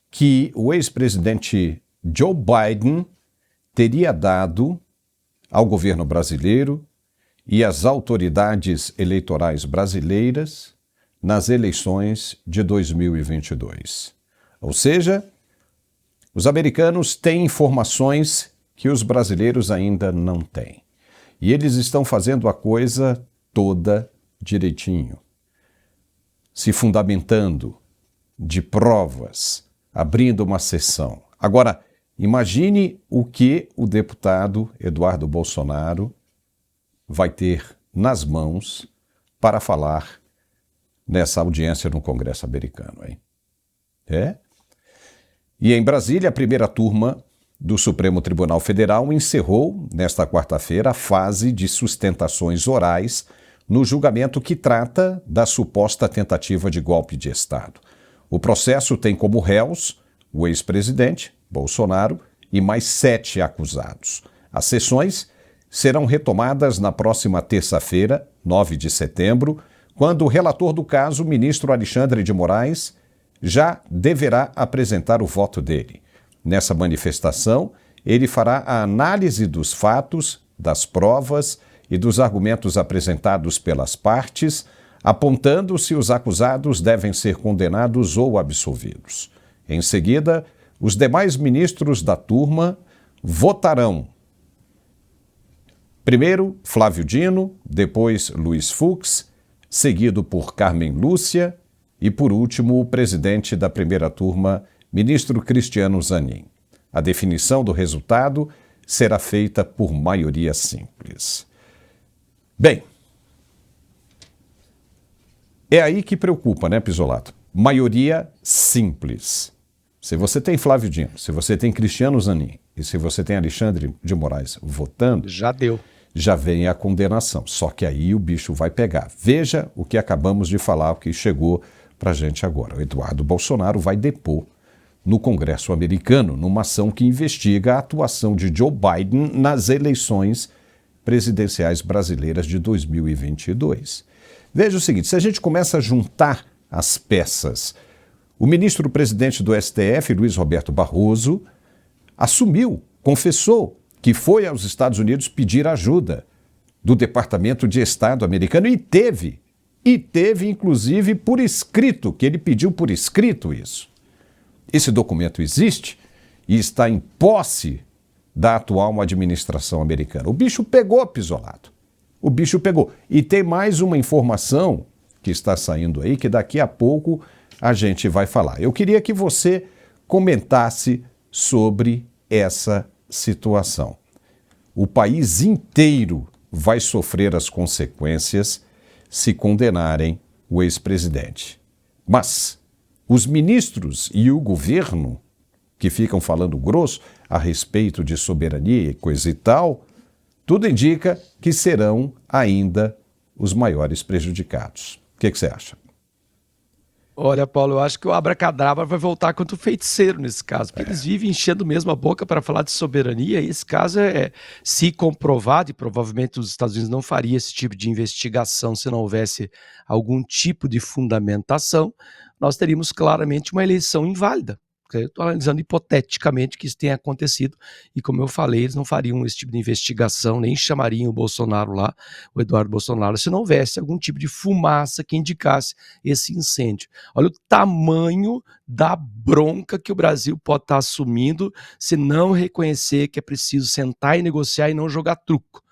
que o ex-presidente Joe Biden teria dado ao governo brasileiro e às autoridades eleitorais brasileiras nas eleições de 2022. Ou seja, os americanos têm informações que os brasileiros ainda não têm. E eles estão fazendo a coisa toda direitinho, se fundamentando de provas, abrindo uma sessão. Agora, imagine o que o deputado Eduardo Bolsonaro vai ter nas mãos para falar nessa audiência no Congresso americano, hein? E em Brasília, a primeira turma do Supremo Tribunal Federal encerrou, nesta quarta-feira, a fase de sustentações orais no julgamento que trata da suposta tentativa de golpe de Estado. O processo tem como réus o ex-presidente, Bolsonaro, e mais 7 acusados. As sessões serão retomadas na próxima terça-feira, 9 de setembro, quando o relator do caso, o ministro Alexandre de Moraes, já deverá apresentar o voto dele. Nessa manifestação, ele fará a análise dos fatos, das provas e dos argumentos apresentados pelas partes, apontando se os acusados devem ser condenados ou absolvidos. Em seguida, os demais ministros da turma votarão. Primeiro, Flávio Dino, depois Luiz Fux, seguido por Carmen Lúcia e, por último, o presidente da primeira turma, ministro Cristiano Zanin. A definição do resultado será feita por maioria simples. Bem, é aí que preocupa, né, Pisolato? Maioria simples. Se você tem Flávio Dino, se você tem Cristiano Zanin e se você tem Alexandre de Moraes votando, já vem a condenação. Só que aí o bicho vai pegar. Veja o que acabamos de falar, o que chegou para a gente agora. O Eduardo Bolsonaro vai depor no Congresso americano, numa ação que investiga a atuação de Joe Biden nas eleições presidenciais brasileiras de 2022. Veja o seguinte, se a gente começa a juntar as peças, o ministro-presidente do STF, Luiz Roberto Barroso, assumiu, confessou que foi aos Estados Unidos pedir ajuda do Departamento de Estado americano e teve inclusive por escrito, que ele pediu por escrito isso. Esse documento existe e está em posse da atual administração americana. O bicho pegou, Pisolato. O bicho pegou. E tem mais uma informação que está saindo aí, que daqui a pouco a gente vai falar. Eu queria que você comentasse sobre essa situação. O país inteiro vai sofrer as consequências se condenarem o ex-presidente. Mas os ministros e o governo, que ficam falando grosso a respeito de soberania e coisa e tal, tudo indica que serão ainda os maiores prejudicados. O que você acha? Olha, Paulo, eu acho que o abracadabra vai voltar contra o feiticeiro nesse caso, porque eles vivem enchendo mesmo a boca para falar de soberania, e esse caso se comprovado, e provavelmente os Estados Unidos não faria esse tipo de investigação se não houvesse algum tipo de fundamentação, nós teríamos claramente uma eleição inválida. Eu estou analisando hipoteticamente que isso tenha acontecido e, como eu falei, eles não fariam esse tipo de investigação, nem chamariam o Bolsonaro lá, o Eduardo Bolsonaro, se não houvesse algum tipo de fumaça que indicasse esse incêndio. Olha o tamanho da bronca que o Brasil pode estar assumindo se não reconhecer que é preciso sentar e negociar e não jogar truco.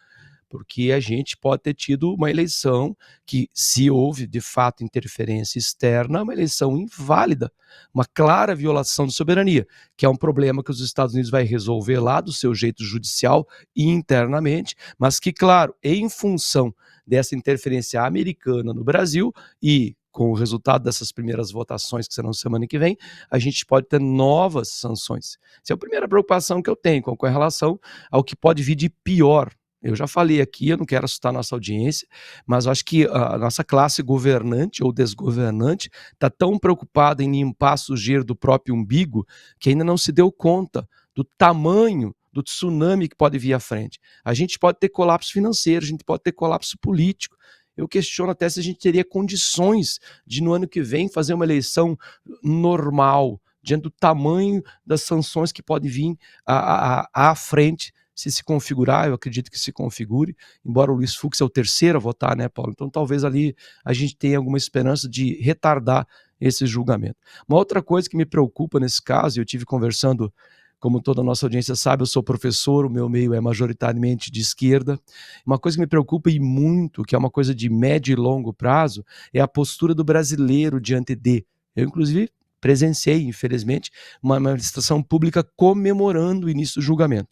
Porque a gente pode ter tido uma eleição que, se houve de fato interferência externa, uma eleição inválida, uma clara violação de soberania, que é um problema que os Estados Unidos vai resolver lá do seu jeito judicial e internamente, mas que, claro, em função dessa interferência americana no Brasil e com o resultado dessas primeiras votações que serão semana que vem, a gente pode ter novas sanções. Essa é a primeira preocupação que eu tenho com relação ao que pode vir de pior. Eu já falei aqui, eu não quero assustar a nossa audiência, mas eu acho que a nossa classe governante ou desgovernante está tão preocupada em limpar a sujeira do próprio umbigo que ainda não se deu conta do tamanho do tsunami que pode vir à frente. A gente pode ter colapso financeiro, a gente pode ter colapso político. Eu questiono até se a gente teria condições de, no ano que vem, fazer uma eleição normal, diante do tamanho das sanções que podem vir à frente, se configurar, eu acredito que se configure, embora o Luiz Fux é o terceiro a votar, né, Paulo? Então talvez ali a gente tenha alguma esperança de retardar esse julgamento. Uma outra coisa que me preocupa nesse caso, e eu tive conversando, como toda a nossa audiência sabe, eu sou professor, o meu meio é majoritariamente de esquerda. Uma coisa que me preocupa e muito, que é uma coisa de médio e longo prazo, é a postura do brasileiro diante de. Eu, inclusive, presenciei, infelizmente, uma manifestação pública comemorando o início do julgamento.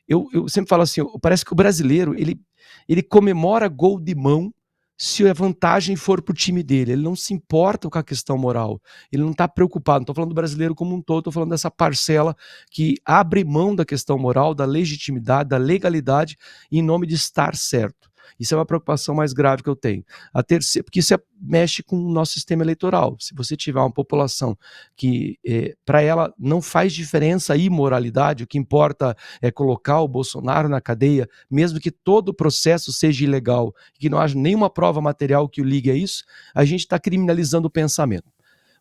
Eu sempre falo assim, parece que o brasileiro, ele comemora gol de mão se a vantagem for para o time dele. Ele não se importa com a questão moral. Ele não está preocupado. Não estou falando do brasileiro como um todo, estou falando dessa parcela que abre mão da questão moral, da legitimidade, da legalidade, em nome de estar certo. Isso é uma preocupação mais grave que eu tenho. A terceira, porque isso mexe com o nosso sistema eleitoral. Se você tiver uma população que, para ela, não faz diferença a imoralidade, o que importa é colocar o Bolsonaro na cadeia, mesmo que todo o processo seja ilegal, que não haja nenhuma prova material que o ligue a isso, a gente está criminalizando o pensamento.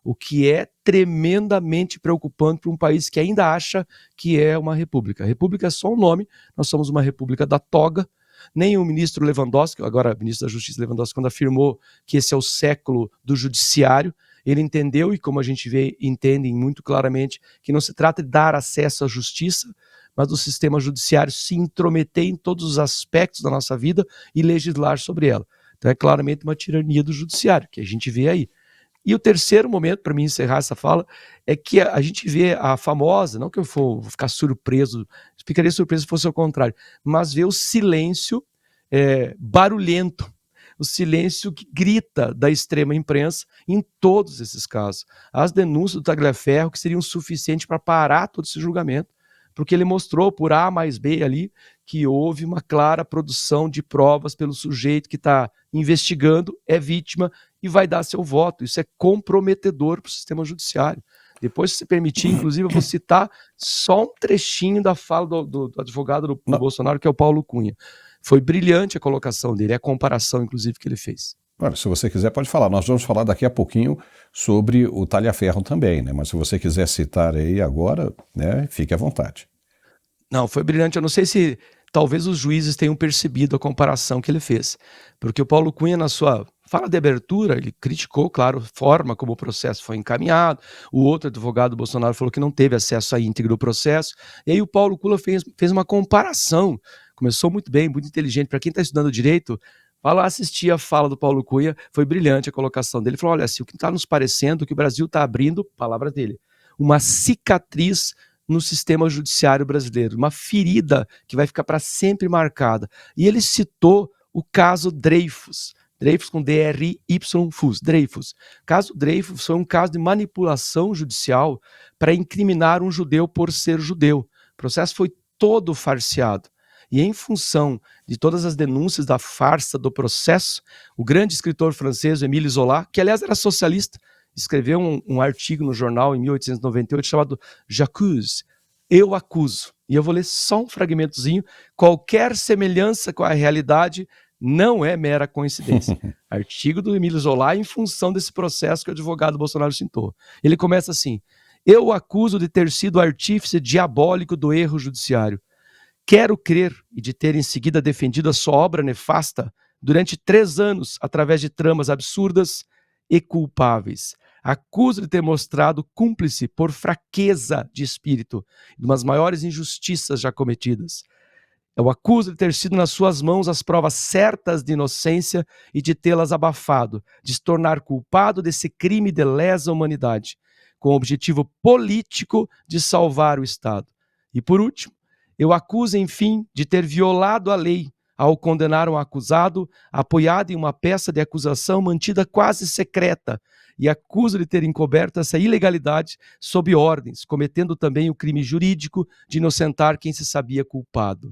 O que é tremendamente preocupante para um país que ainda acha que é uma república. A república é só um nome, nós somos uma república da toga. Nem o ministro Lewandowski, agora ministro da Justiça Lewandowski, quando afirmou que esse é o século do judiciário, ele entendeu, e como a gente vê, entendem muito claramente, que não se trata de dar acesso à justiça, mas do sistema judiciário se intrometer em todos os aspectos da nossa vida e legislar sobre ela. Então é claramente uma tirania do judiciário, que a gente vê aí. E o terceiro momento, para mim encerrar essa fala, é que a gente vê a famosa, não que eu vou ficar surpreso, ficaria surpreso se fosse ao contrário, mas vê o silêncio barulhento, o silêncio que grita da extrema imprensa em todos esses casos. As denúncias do Tagliaferro que seriam suficientes para parar todo esse julgamento, porque ele mostrou por A mais B ali que houve uma clara produção de provas pelo sujeito que está investigando, é vítima e vai dar seu voto. Isso é comprometedor para o sistema judiciário. Depois, se permitir, inclusive, eu vou citar só um trechinho da fala do advogado do Bolsonaro, que é o Paulo Cunha. Foi brilhante a colocação dele, a comparação, inclusive, que ele fez. Olha, se você quiser, pode falar. Nós vamos falar daqui a pouquinho sobre o Tagliaferro também, né? Mas se você quiser citar aí agora, né, fique à vontade. Não, foi brilhante. Eu não sei se talvez os juízes tenham percebido a comparação que ele fez. Porque o Paulo Cunha, na sua fala de abertura, ele criticou, claro, a forma como o processo foi encaminhado. O outro advogado do Bolsonaro falou que não teve acesso à íntegra do processo. E aí o Paulo Cunha fez uma comparação. Começou muito bem, muito inteligente. Para quem está estudando direito, vai lá assistir a fala do Paulo Cunha, foi brilhante a colocação dele. Ele falou, olha, assim, o que está nos parecendo que o Brasil está abrindo, palavra dele, uma cicatriz no sistema judiciário brasileiro, uma ferida que vai ficar para sempre marcada. E ele citou o caso Dreyfus com D-R-Y-Fus, Dreyfus. O caso Dreyfus foi um caso de manipulação judicial para incriminar um judeu por ser judeu. O processo foi todo farseado. E em função de todas as denúncias da farsa do processo, o grande escritor francês Émile Zola, que aliás era socialista, escreveu um artigo no jornal em 1898 chamado J'accuse, eu acuso. E eu vou ler só um fragmentozinho. Qualquer semelhança com a realidade não é mera coincidência. Artigo do Émile Zola em função desse processo que o advogado Bolsonaro citou. Ele começa assim, eu acuso de ter sido artífice diabólico do erro judiciário. Quero crer, e de ter em seguida defendido a sua obra nefasta durante 3 anos, através de tramas absurdas e culpáveis. Acuso de ter mostrado cúmplice por fraqueza de espírito de umas maiores injustiças já cometidas. Eu acuso de ter sido nas suas mãos as provas certas de inocência e de tê-las abafado, de se tornar culpado desse crime de lesa humanidade, com o objetivo político de salvar o Estado. E por último, eu acuso, enfim, de ter violado a lei ao condenar um acusado apoiado em uma peça de acusação mantida quase secreta e acuso de ter encoberto essa ilegalidade sob ordens, cometendo também o crime jurídico de inocentar quem se sabia culpado.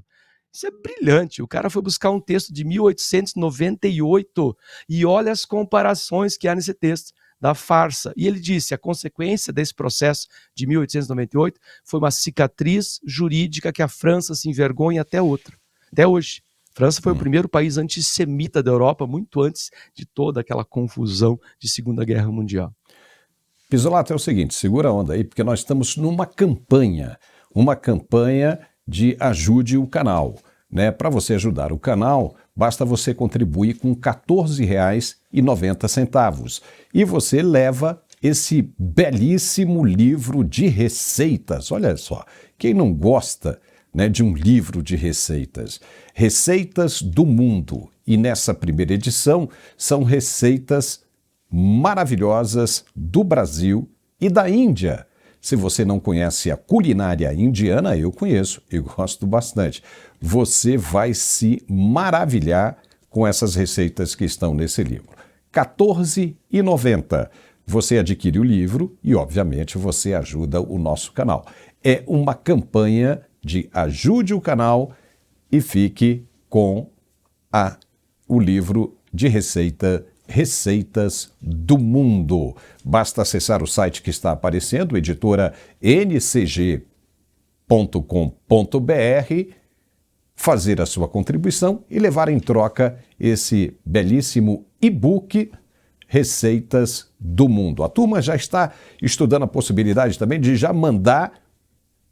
Isso é brilhante. O cara foi buscar um texto de 1898 e olha as comparações que há nesse texto da farsa. E ele disse, a consequência desse processo de 1898 foi uma cicatriz jurídica que a França se envergonha até hoje. A França foi o primeiro país antissemita da Europa, muito antes de toda aquela confusão de Segunda Guerra Mundial. Pisolato, é o seguinte, segura a onda aí, porque nós estamos numa campanha de Ajude o Canal. Né? Para você ajudar o canal, basta você contribuir com R$ 14,90 e você leva esse belíssimo livro de receitas. Olha só, quem não gosta, né, de um livro de receitas? Receitas do mundo. E nessa primeira edição são receitas maravilhosas do Brasil e da Índia. Se você não conhece a culinária indiana, eu conheço e gosto bastante. Você vai se maravilhar com essas receitas que estão nesse livro. R$ 14,90. Você adquire o livro e, obviamente, você ajuda o nosso canal. É uma campanha de Ajude o Canal e fique com o livro de Receitas do Mundo. Basta acessar o site que está aparecendo, editora ncg.com.br, fazer a sua contribuição e levar em troca esse belíssimo e-book Receitas do Mundo. A turma já está estudando a possibilidade também de já mandar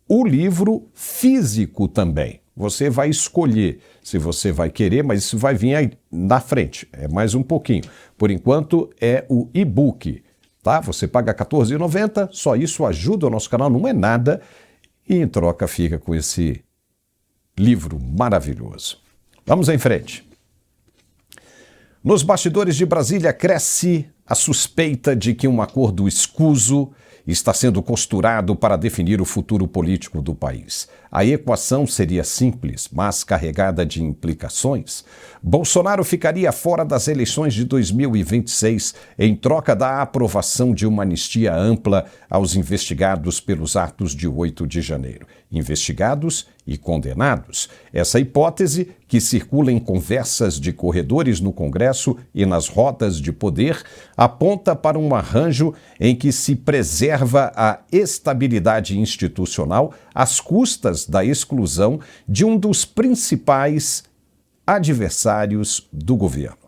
o livro físico também. Você vai escolher se você vai querer, mas isso vai vir aí na frente, é mais um pouquinho. Por enquanto é o e-book, tá? Você paga R$ 14,90, só isso ajuda o nosso canal, não é nada, e em troca fica com esse livro maravilhoso. Vamos em frente. Nos bastidores de Brasília cresce a suspeita de que um acordo escuso está sendo costurado para definir o futuro político do país. A equação seria simples, mas carregada de implicações. Bolsonaro ficaria fora das eleições de 2026 em troca da aprovação de uma anistia ampla aos investigados pelos atos de 8 de janeiro. Investigados e condenados. Essa hipótese, que circula em conversas de corredores no Congresso e nas rodas de poder, aponta para um arranjo em que se preserva a estabilidade institucional às custas da exclusão de um dos principais adversários do governo.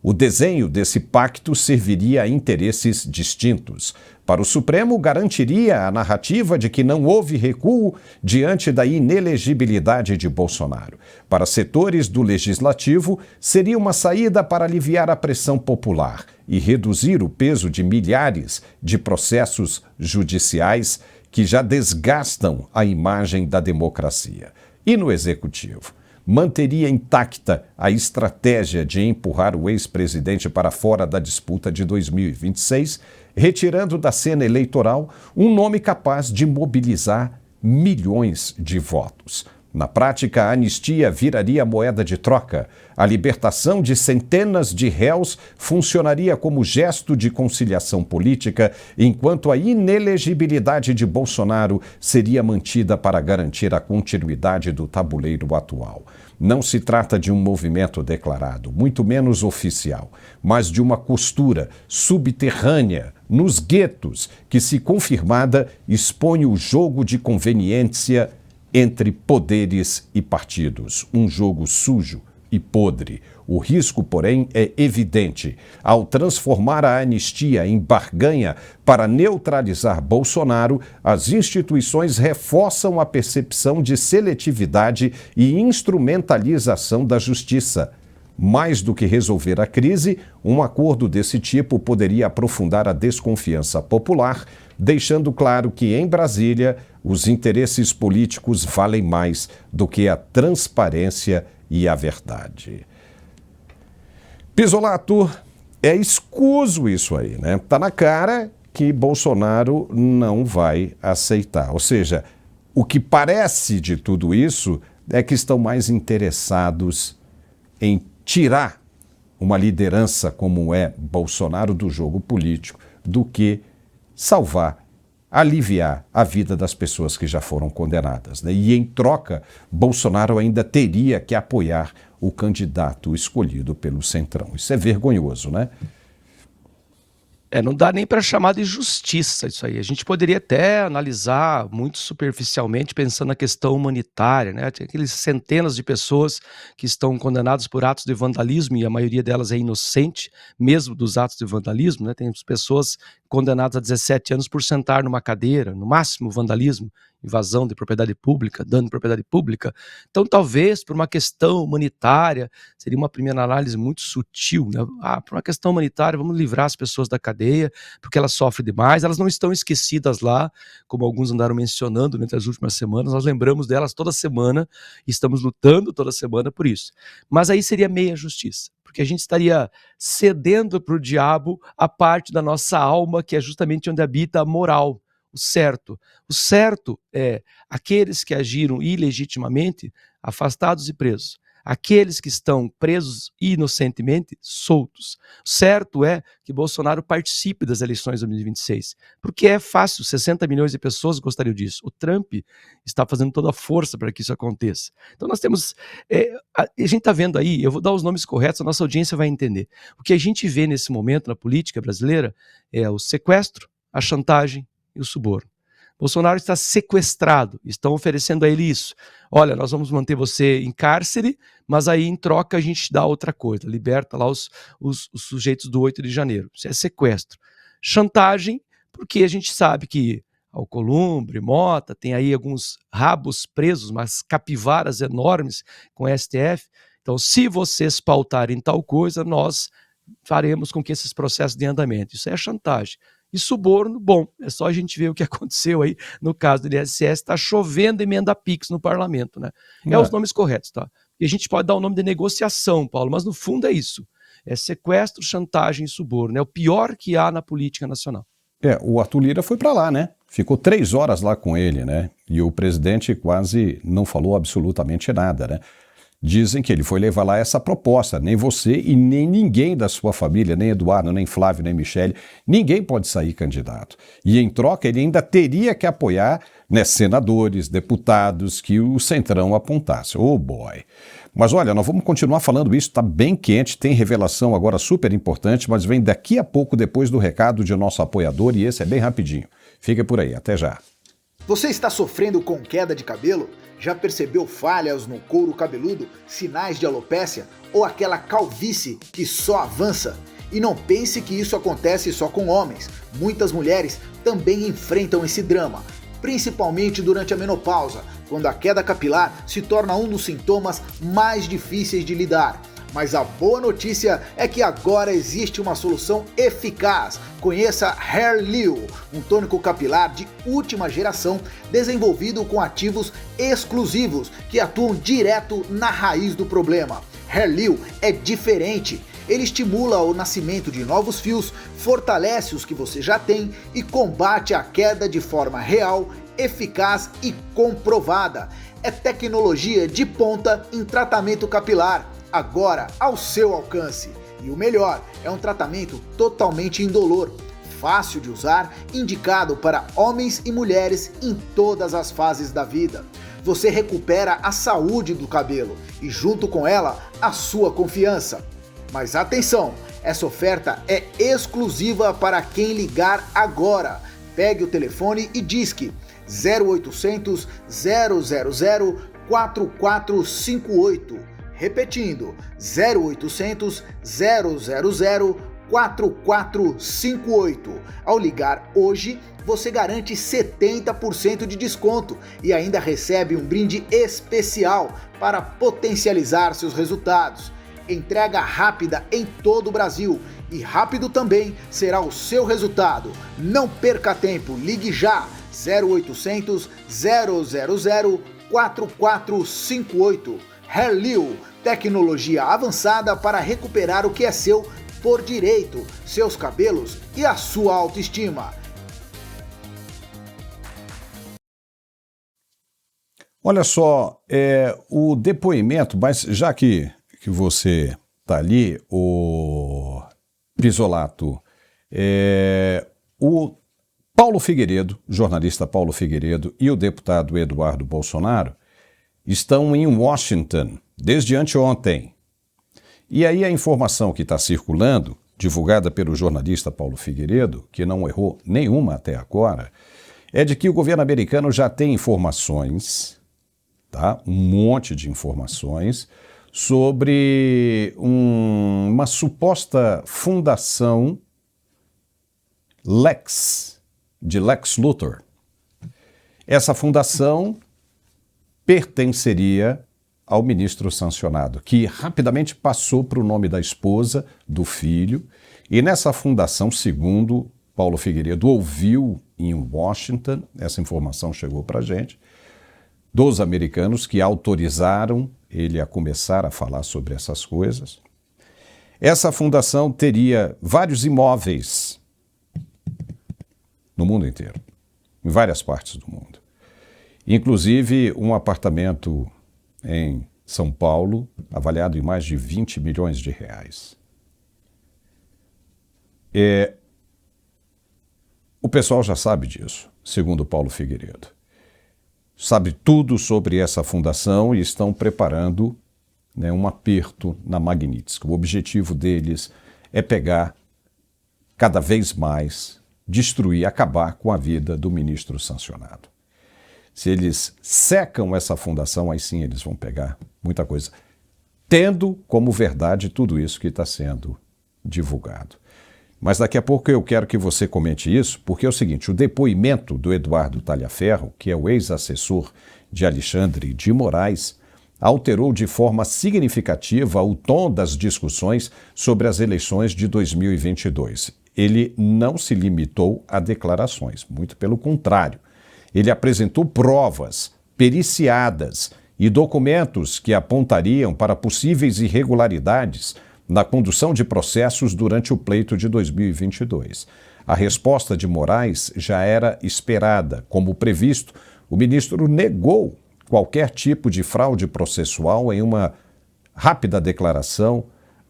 O desenho desse pacto serviria a interesses distintos. Para o Supremo, garantiria a narrativa de que não houve recuo diante da inelegibilidade de Bolsonaro. Para setores do Legislativo, seria uma saída para aliviar a pressão popular e reduzir o peso de milhares de processos judiciais que já desgastam a imagem da democracia. E no Executivo? Manteria intacta a estratégia de empurrar o ex-presidente para fora da disputa de 2026, retirando da cena eleitoral um nome capaz de mobilizar milhões de votos. Na prática, a anistia viraria moeda de troca. A libertação de centenas de réus funcionaria como gesto de conciliação política, enquanto a inelegibilidade de Bolsonaro seria mantida para garantir a continuidade do tabuleiro atual. Não se trata de um movimento declarado, muito menos oficial, mas de uma costura subterrânea nos guetos que, se confirmada, expõe o jogo de conveniência entre poderes e partidos, um jogo sujo e podre. O risco, porém, é evidente. Ao transformar a anistia em barganha para neutralizar Bolsonaro, as instituições reforçam a percepção de seletividade e instrumentalização da justiça. Mais do que resolver a crise, um acordo desse tipo poderia aprofundar a desconfiança popular, deixando claro que, em Brasília, os interesses políticos valem mais do que a transparência e a verdade. Pisolato, é escuso isso aí, né? Tá na cara que Bolsonaro não vai aceitar. Ou seja, o que parece de tudo isso é que estão mais interessados em tirar uma liderança como é Bolsonaro do jogo político do que salvar, aliviar a vida das pessoas que já foram condenadas, né? E em troca, Bolsonaro ainda teria que apoiar o candidato escolhido pelo Centrão. Isso é vergonhoso, né? Não dá nem para chamar de justiça isso aí. A gente poderia até analisar muito superficialmente, pensando na questão humanitária, né? Tem aqueles centenas de pessoas que estão condenadas por atos de vandalismo, e a maioria delas é inocente, mesmo dos atos de vandalismo, né? Tem pessoas condenados a 17 anos por sentar numa cadeira, no máximo vandalismo, invasão de propriedade pública, dano de propriedade pública. Então, talvez, por uma questão humanitária, seria uma primeira análise muito sutil, né? Por uma questão humanitária, vamos livrar as pessoas da cadeia, porque elas sofrem demais, elas não estão esquecidas lá, como alguns andaram mencionando entre as últimas semanas, nós lembramos delas toda semana, e estamos lutando toda semana por isso. Mas aí seria meia justiça, porque a gente estaria cedendo para o diabo a parte da nossa alma, que é justamente onde habita a moral, o certo. O certo é aqueles que agiram ilegitimamente, afastados e presos. Aqueles que estão presos inocentemente, soltos. O certo é que Bolsonaro participe das eleições de 2026, porque é fácil, 60 milhões de pessoas gostariam disso. O Trump está fazendo toda a força para que isso aconteça. Então nós temos, a gente está vendo aí, eu vou dar os nomes corretos, a nossa audiência vai entender. O que a gente vê nesse momento na política brasileira é o sequestro, a chantagem e o suborno. Bolsonaro está sequestrado, estão oferecendo a ele isso. Olha, nós vamos manter você em cárcere, mas aí em troca a gente dá outra coisa, liberta lá os sujeitos do 8 de janeiro. Isso é sequestro. Chantagem, porque a gente sabe que Alcolumbre, Mota, tem aí alguns rabos presos, mas capivaras enormes com o STF. Então, se vocês pautarem tal coisa, nós faremos com que esses processos de andamento. Isso é chantagem. E suborno, bom, é só a gente ver o que aconteceu aí no caso do INSS, está chovendo emenda PIX no parlamento, né? É os nomes corretos, tá? E a gente pode dar o nome de negociação, Paulo, mas no fundo é isso. É sequestro, chantagem e suborno. É o pior que há na política nacional. O Arthur Lira foi para lá, né? Ficou 3 horas lá com ele, né? E o presidente quase não falou absolutamente nada, né? Dizem que ele foi levar lá essa proposta. Nem você e nem ninguém da sua família, nem Eduardo, nem Flávio, nem Michele, ninguém pode sair candidato. E em troca ele ainda teria que apoiar, né, senadores, deputados que o Centrão apontasse. Oh boy! Mas olha, nós vamos continuar falando isso, está bem quente, tem revelação agora super importante, mas vem daqui a pouco depois do recado de nosso apoiador e esse é bem rapidinho. Fica por aí, até já. Você está sofrendo com queda de cabelo? Já percebeu falhas no couro cabeludo, sinais de alopécia ou aquela calvície que só avança? E não pense que isso acontece só com homens. Muitas mulheres também enfrentam esse drama, principalmente durante a menopausa, quando a queda capilar se torna um dos sintomas mais difíceis de lidar. Mas a boa notícia é que agora existe uma solução eficaz. Conheça Hairleo, um tônico capilar de última geração desenvolvido com ativos exclusivos que atuam direto na raiz do problema. Hairleo é diferente. Ele estimula o nascimento de novos fios, fortalece os que você já tem e combate a queda de forma real, eficaz e comprovada. É tecnologia de ponta em tratamento capilar, agora ao seu alcance. E o melhor, é um tratamento totalmente indolor, fácil de usar, indicado para homens e mulheres em todas as fases da vida. Você recupera a saúde do cabelo e junto com ela, a sua confiança. Mas atenção, essa oferta é exclusiva para quem ligar agora. Pegue o telefone e disque 0800 000 4458. Repetindo, 0800 000 4458. Ao ligar hoje, você garante 70% de desconto e ainda recebe um brinde especial para potencializar seus resultados. Entrega rápida em todo o Brasil e rápido também será o seu resultado. Não perca tempo, ligue já 0800 000 4458. Hairleo, tecnologia avançada para recuperar o que é seu por direito, seus cabelos e a sua autoestima. Olha só, o depoimento, mas já que você está ali, o Pisolato, o Paulo Figueiredo, jornalista Paulo Figueiredo e o deputado Eduardo Bolsonaro estão em Washington desde anteontem. E aí a informação que está circulando, divulgada pelo jornalista Paulo Figueiredo, que não errou nenhuma até agora, é de que o governo americano já tem informações, tá? Um monte de informações, sobre uma suposta fundação Lex, de Lex Luthor. Essa fundação pertenceria ao ministro sancionado, que rapidamente passou para o nome da esposa, do filho, e nessa fundação, segundo Paulo Figueiredo ouviu em Washington, essa informação chegou para a gente, dos americanos que autorizaram ele a começar a falar sobre essas coisas. Essa fundação teria vários imóveis no mundo inteiro, em várias partes do mundo. Inclusive um apartamento em São Paulo, avaliado em mais de 20 milhões de reais. O pessoal já sabe disso, segundo Paulo Figueiredo. Sabe tudo sobre essa fundação e estão preparando, um aperto na Magnitsky. O objetivo deles é pegar cada vez mais, destruir, acabar com a vida do ministro sancionado. Se eles secam essa fundação, aí sim eles vão pegar muita coisa, tendo como verdade tudo isso que está sendo divulgado. Mas daqui a pouco eu quero que você comente isso, porque é o seguinte, o depoimento do Eduardo Talhaferro, que é o ex-assessor de Alexandre de Moraes, alterou de forma significativa o tom das discussões sobre as eleições de 2022. Ele não se limitou a declarações, muito pelo contrário. Ele apresentou provas periciadas e documentos que apontariam para possíveis irregularidades na condução de processos durante o pleito de 2022. A resposta de Moraes já era esperada. Como previsto, o ministro negou qualquer tipo de fraude processual em uma rápida declaração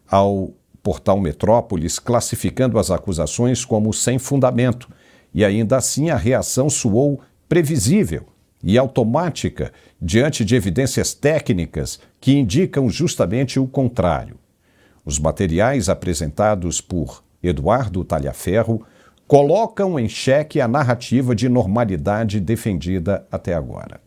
ao portal Metrópolis, classificando as acusações como sem fundamento. E ainda assim a reação soou previsível e automática diante de evidências técnicas que indicam justamente o contrário. Os materiais apresentados por Eduardo Talhaferro colocam em xeque a narrativa de normalidade defendida até agora.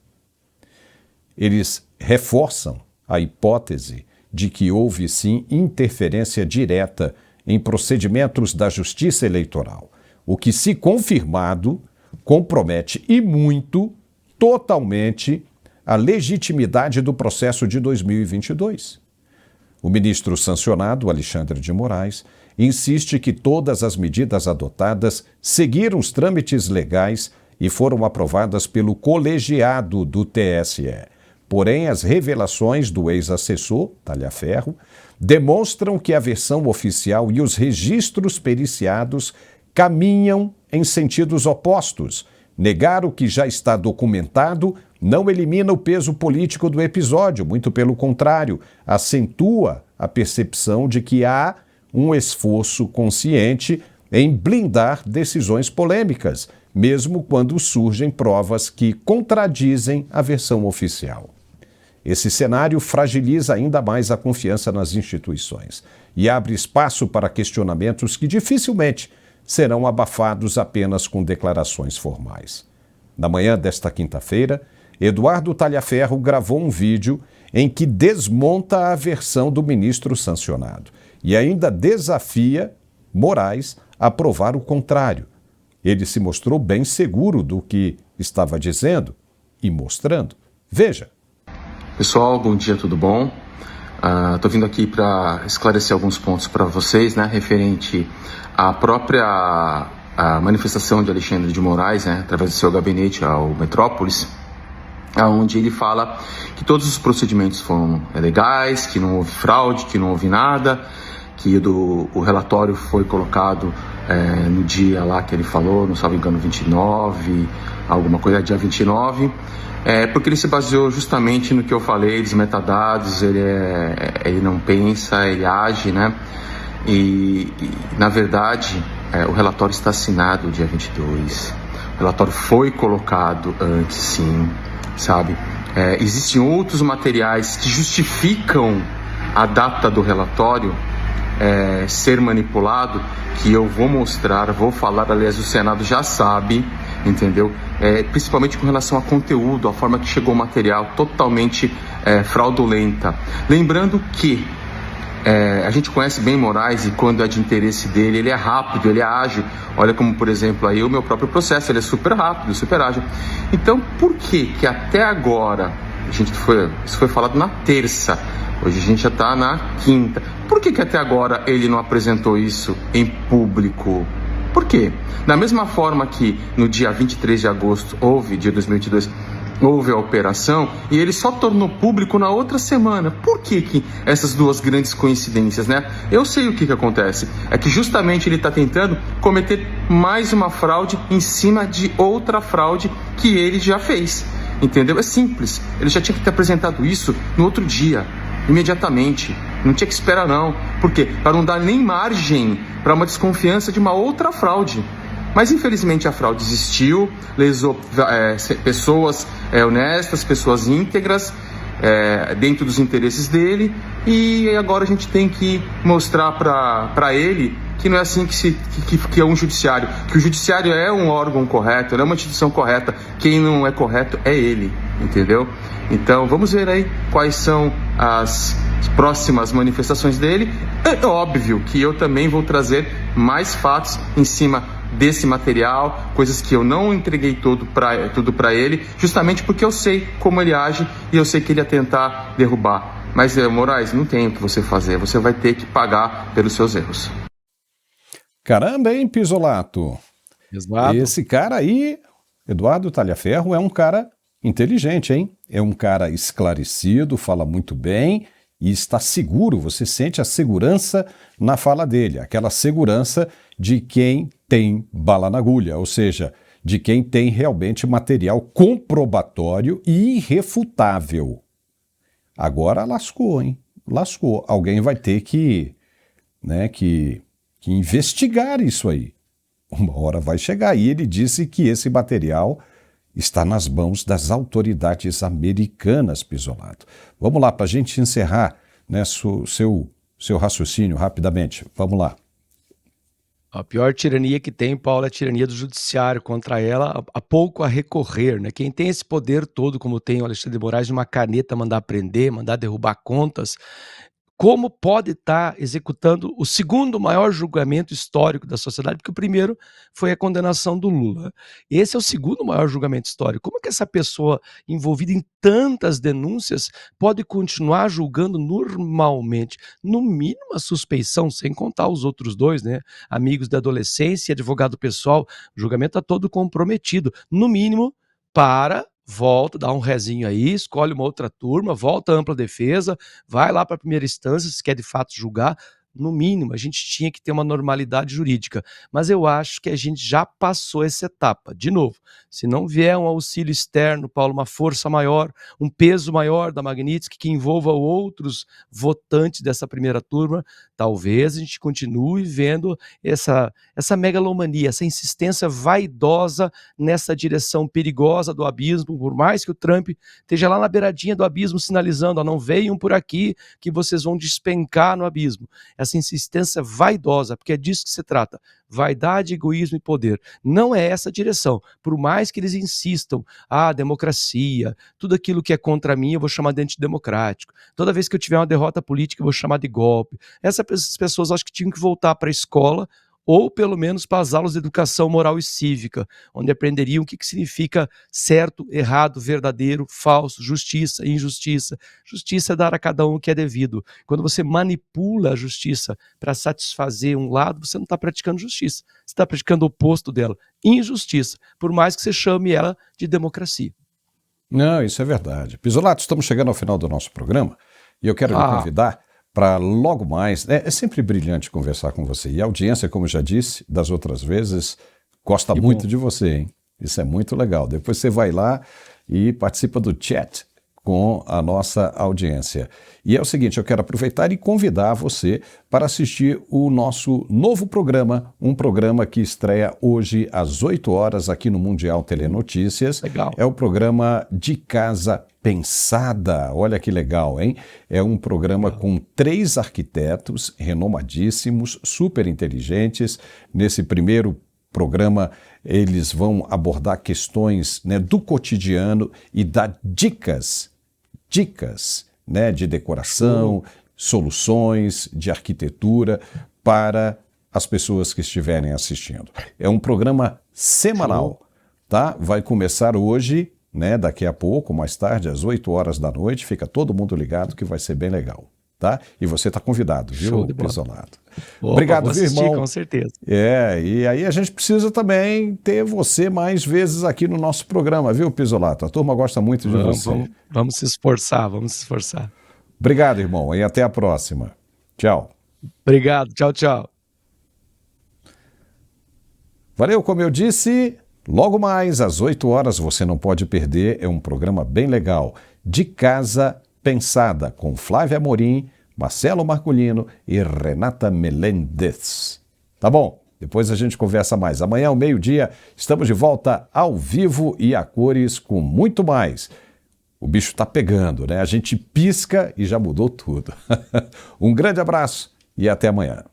Eles reforçam a hipótese de que houve sim interferência direta em procedimentos da Justiça Eleitoral, o que, se confirmado, compromete e muito, totalmente, a legitimidade do processo de 2022. O ministro sancionado, Alexandre de Moraes, insiste que todas as medidas adotadas seguiram os trâmites legais e foram aprovadas pelo colegiado do TSE. Porém, as revelações do ex-assessor, Talhaferro, demonstram que a versão oficial e os registros periciados caminham em sentidos opostos. Negar o que já está documentado não elimina o peso político do episódio, muito pelo contrário, acentua a percepção de que há um esforço consciente em blindar decisões polêmicas, mesmo quando surgem provas que contradizem a versão oficial. Esse cenário fragiliza ainda mais a confiança nas instituições e abre espaço para questionamentos que dificilmente serão abafados apenas com declarações formais. Na manhã desta quinta-feira, Eduardo Talhaferro gravou um vídeo em que desmonta a versão do ministro sancionado e ainda desafia Moraes a provar o contrário. Ele se mostrou bem seguro do que estava dizendo e mostrando. Veja. Pessoal, bom dia, tudo bom? Estou vindo aqui para esclarecer alguns pontos para vocês, referente à própria manifestação de Alexandre de Moraes, através do seu gabinete ao Metrópolis, onde ele fala que todos os procedimentos foram legais, que não houve fraude, que não houve nada, que o relatório foi colocado no dia lá que ele falou, não salvo engano, 29, alguma coisa, dia 29, porque ele se baseou justamente no que eu falei, dos metadados, ele não pensa, ele age, e na verdade, o relatório está assinado dia 22, o relatório foi colocado antes, sim, sabe? Existem outros materiais que justificam a data do relatório ser manipulado, que eu vou mostrar, vou falar, aliás, o Senado já sabe, entendeu? Principalmente com relação a conteúdo, a forma que chegou o material totalmente fraudulenta. Lembrando que A gente conhece bem Moraes e quando é de interesse dele, ele é rápido, ele é ágil. Olha como, por exemplo, aí o meu próprio processo, ele é super rápido, super ágil. Então, por que até agora, isso foi falado na terça, hoje a gente já está na quinta, por que até agora ele não apresentou isso em público? Por quê? Da mesma forma que no dia 23 de agosto, dia 2022, houve a operação e ele só tornou público na outra semana. Por que essas duas grandes coincidências, né? Eu sei o que acontece. É que justamente ele está tentando cometer mais uma fraude em cima de outra fraude que ele já fez. Entendeu? É simples. Ele já tinha que ter apresentado isso no outro dia, imediatamente. Não tinha que esperar não. Por quê? Para não dar nem margem para uma desconfiança de uma outra fraude. Mas infelizmente a fraude existiu, lesou pessoas honestas, pessoas íntegras, dentro dos interesses dele, e agora a gente tem que mostrar para ele que não é assim que é um judiciário, que o judiciário é um órgão correto, é uma instituição correta, quem não é correto é ele, entendeu? Então vamos ver aí quais são as próximas manifestações dele. É óbvio que eu também vou trazer mais fatos em cima desse material, coisas que eu não entreguei tudo para ele, justamente porque eu sei como ele age e eu sei que ele ia tentar derrubar. Mas, Moraes, não tem o que você fazer, você vai ter que pagar pelos seus erros. Caramba, hein, Pisolato? Exato. Esse cara aí, Eduardo Talhaferro, é um cara inteligente, hein? É um cara esclarecido, fala muito bem e está seguro, você sente a segurança na fala dele, aquela segurança de quem tem bala na agulha, ou seja, de quem tem realmente material comprobatório e irrefutável. Agora lascou, hein? Lascou. Alguém vai ter que investigar isso aí. Uma hora vai chegar. E ele disse que esse material está nas mãos das autoridades americanas, Pisolato. Vamos lá, para a gente encerrar, né, seu raciocínio rapidamente. Vamos lá. A pior tirania que tem, Paulo, é a tirania do judiciário. Contra ela, há pouco a recorrer, né? Quem tem esse poder todo, como tem o Alexandre de Moraes, de uma caneta mandar prender, mandar derrubar contas, como pode estar executando o segundo maior julgamento histórico da sociedade, porque o primeiro foi a condenação do Lula. Esse é o segundo maior julgamento histórico. Como é que essa pessoa envolvida em tantas denúncias pode continuar julgando normalmente? No mínimo a suspeição, sem contar os outros dois, né? Amigos da adolescência e advogado pessoal, o julgamento está todo comprometido. No mínimo, volta, dá um rezinho aí, escolhe uma outra turma, volta à ampla defesa, vai lá para a primeira instância, se quer de fato julgar. No mínimo, a gente tinha que ter uma normalidade jurídica. Mas eu acho que a gente já passou essa etapa. De novo, se não vier um auxílio externo, Paulo, uma força maior, um peso maior da Magnitsky que envolva outros votantes dessa primeira turma, talvez a gente continue vendo essa megalomania, essa insistência vaidosa nessa direção perigosa do abismo, por mais que o Trump esteja lá na beiradinha do abismo sinalizando, não venham por aqui que vocês vão despencar no abismo. Essa insistência vaidosa, porque é disso que se trata, vaidade, egoísmo e poder. Não é essa a direção. Por mais que eles insistam, democracia, tudo aquilo que é contra mim eu vou chamar de antidemocrático. Toda vez que eu tiver uma derrota política eu vou chamar de golpe. Essas pessoas acho que tinham que voltar para a escola, ou pelo menos para as aulas de educação moral e cívica, onde aprenderiam o que significa certo, errado, verdadeiro, falso, justiça, injustiça. Justiça é dar a cada um o que é devido. Quando você manipula a justiça para satisfazer um lado, você não está praticando justiça, você está praticando o oposto dela, injustiça, por mais que você chame ela de democracia. Não, isso é verdade. Pisolato, estamos chegando ao final do nosso programa e eu quero lhe convidar para logo mais. É sempre brilhante conversar com você. E a audiência, como eu já disse das outras vezes, gosta muito de você, hein? Isso é muito legal. Depois você vai lá e participa do chat com a nossa audiência. E é o seguinte, eu quero aproveitar e convidar você para assistir o nosso novo programa, um programa que estreia hoje às 8 horas aqui no Mundial Telenotícias. Legal. É o programa De Casa Pensada. Olha que legal, hein? É um programa com 3 arquitetos renomadíssimos, super inteligentes. Nesse primeiro programa, eles vão abordar questões, né, do cotidiano e dar dicas, né, de decoração, soluções, de arquitetura para as pessoas que estiverem assistindo. É um programa semanal, tá? Vai começar hoje, né? Daqui a pouco, mais tarde, às 8 horas da noite. Fica todo mundo ligado que vai ser bem legal, tá? E você está convidado, viu, Pisolato? Obrigado, viu, irmão? Com certeza. E aí a gente precisa também ter você mais vezes aqui no nosso programa, viu, Pisolato? A turma gosta muito de você. Vamos se esforçar, vamos se esforçar. Obrigado, irmão, e até a próxima. Tchau. Obrigado, tchau, tchau. Valeu, como eu disse, logo mais às 8 horas você não pode perder, é um programa bem legal, De Casa Pensada, com Flávia Amorim, Marcelo Marculino e Renata Melendez. Tá bom? Depois a gente conversa mais. Amanhã ao meio-dia estamos de volta ao vivo e a cores com muito mais. O bicho tá pegando, né? A gente pisca e já mudou tudo. Um grande abraço e até amanhã.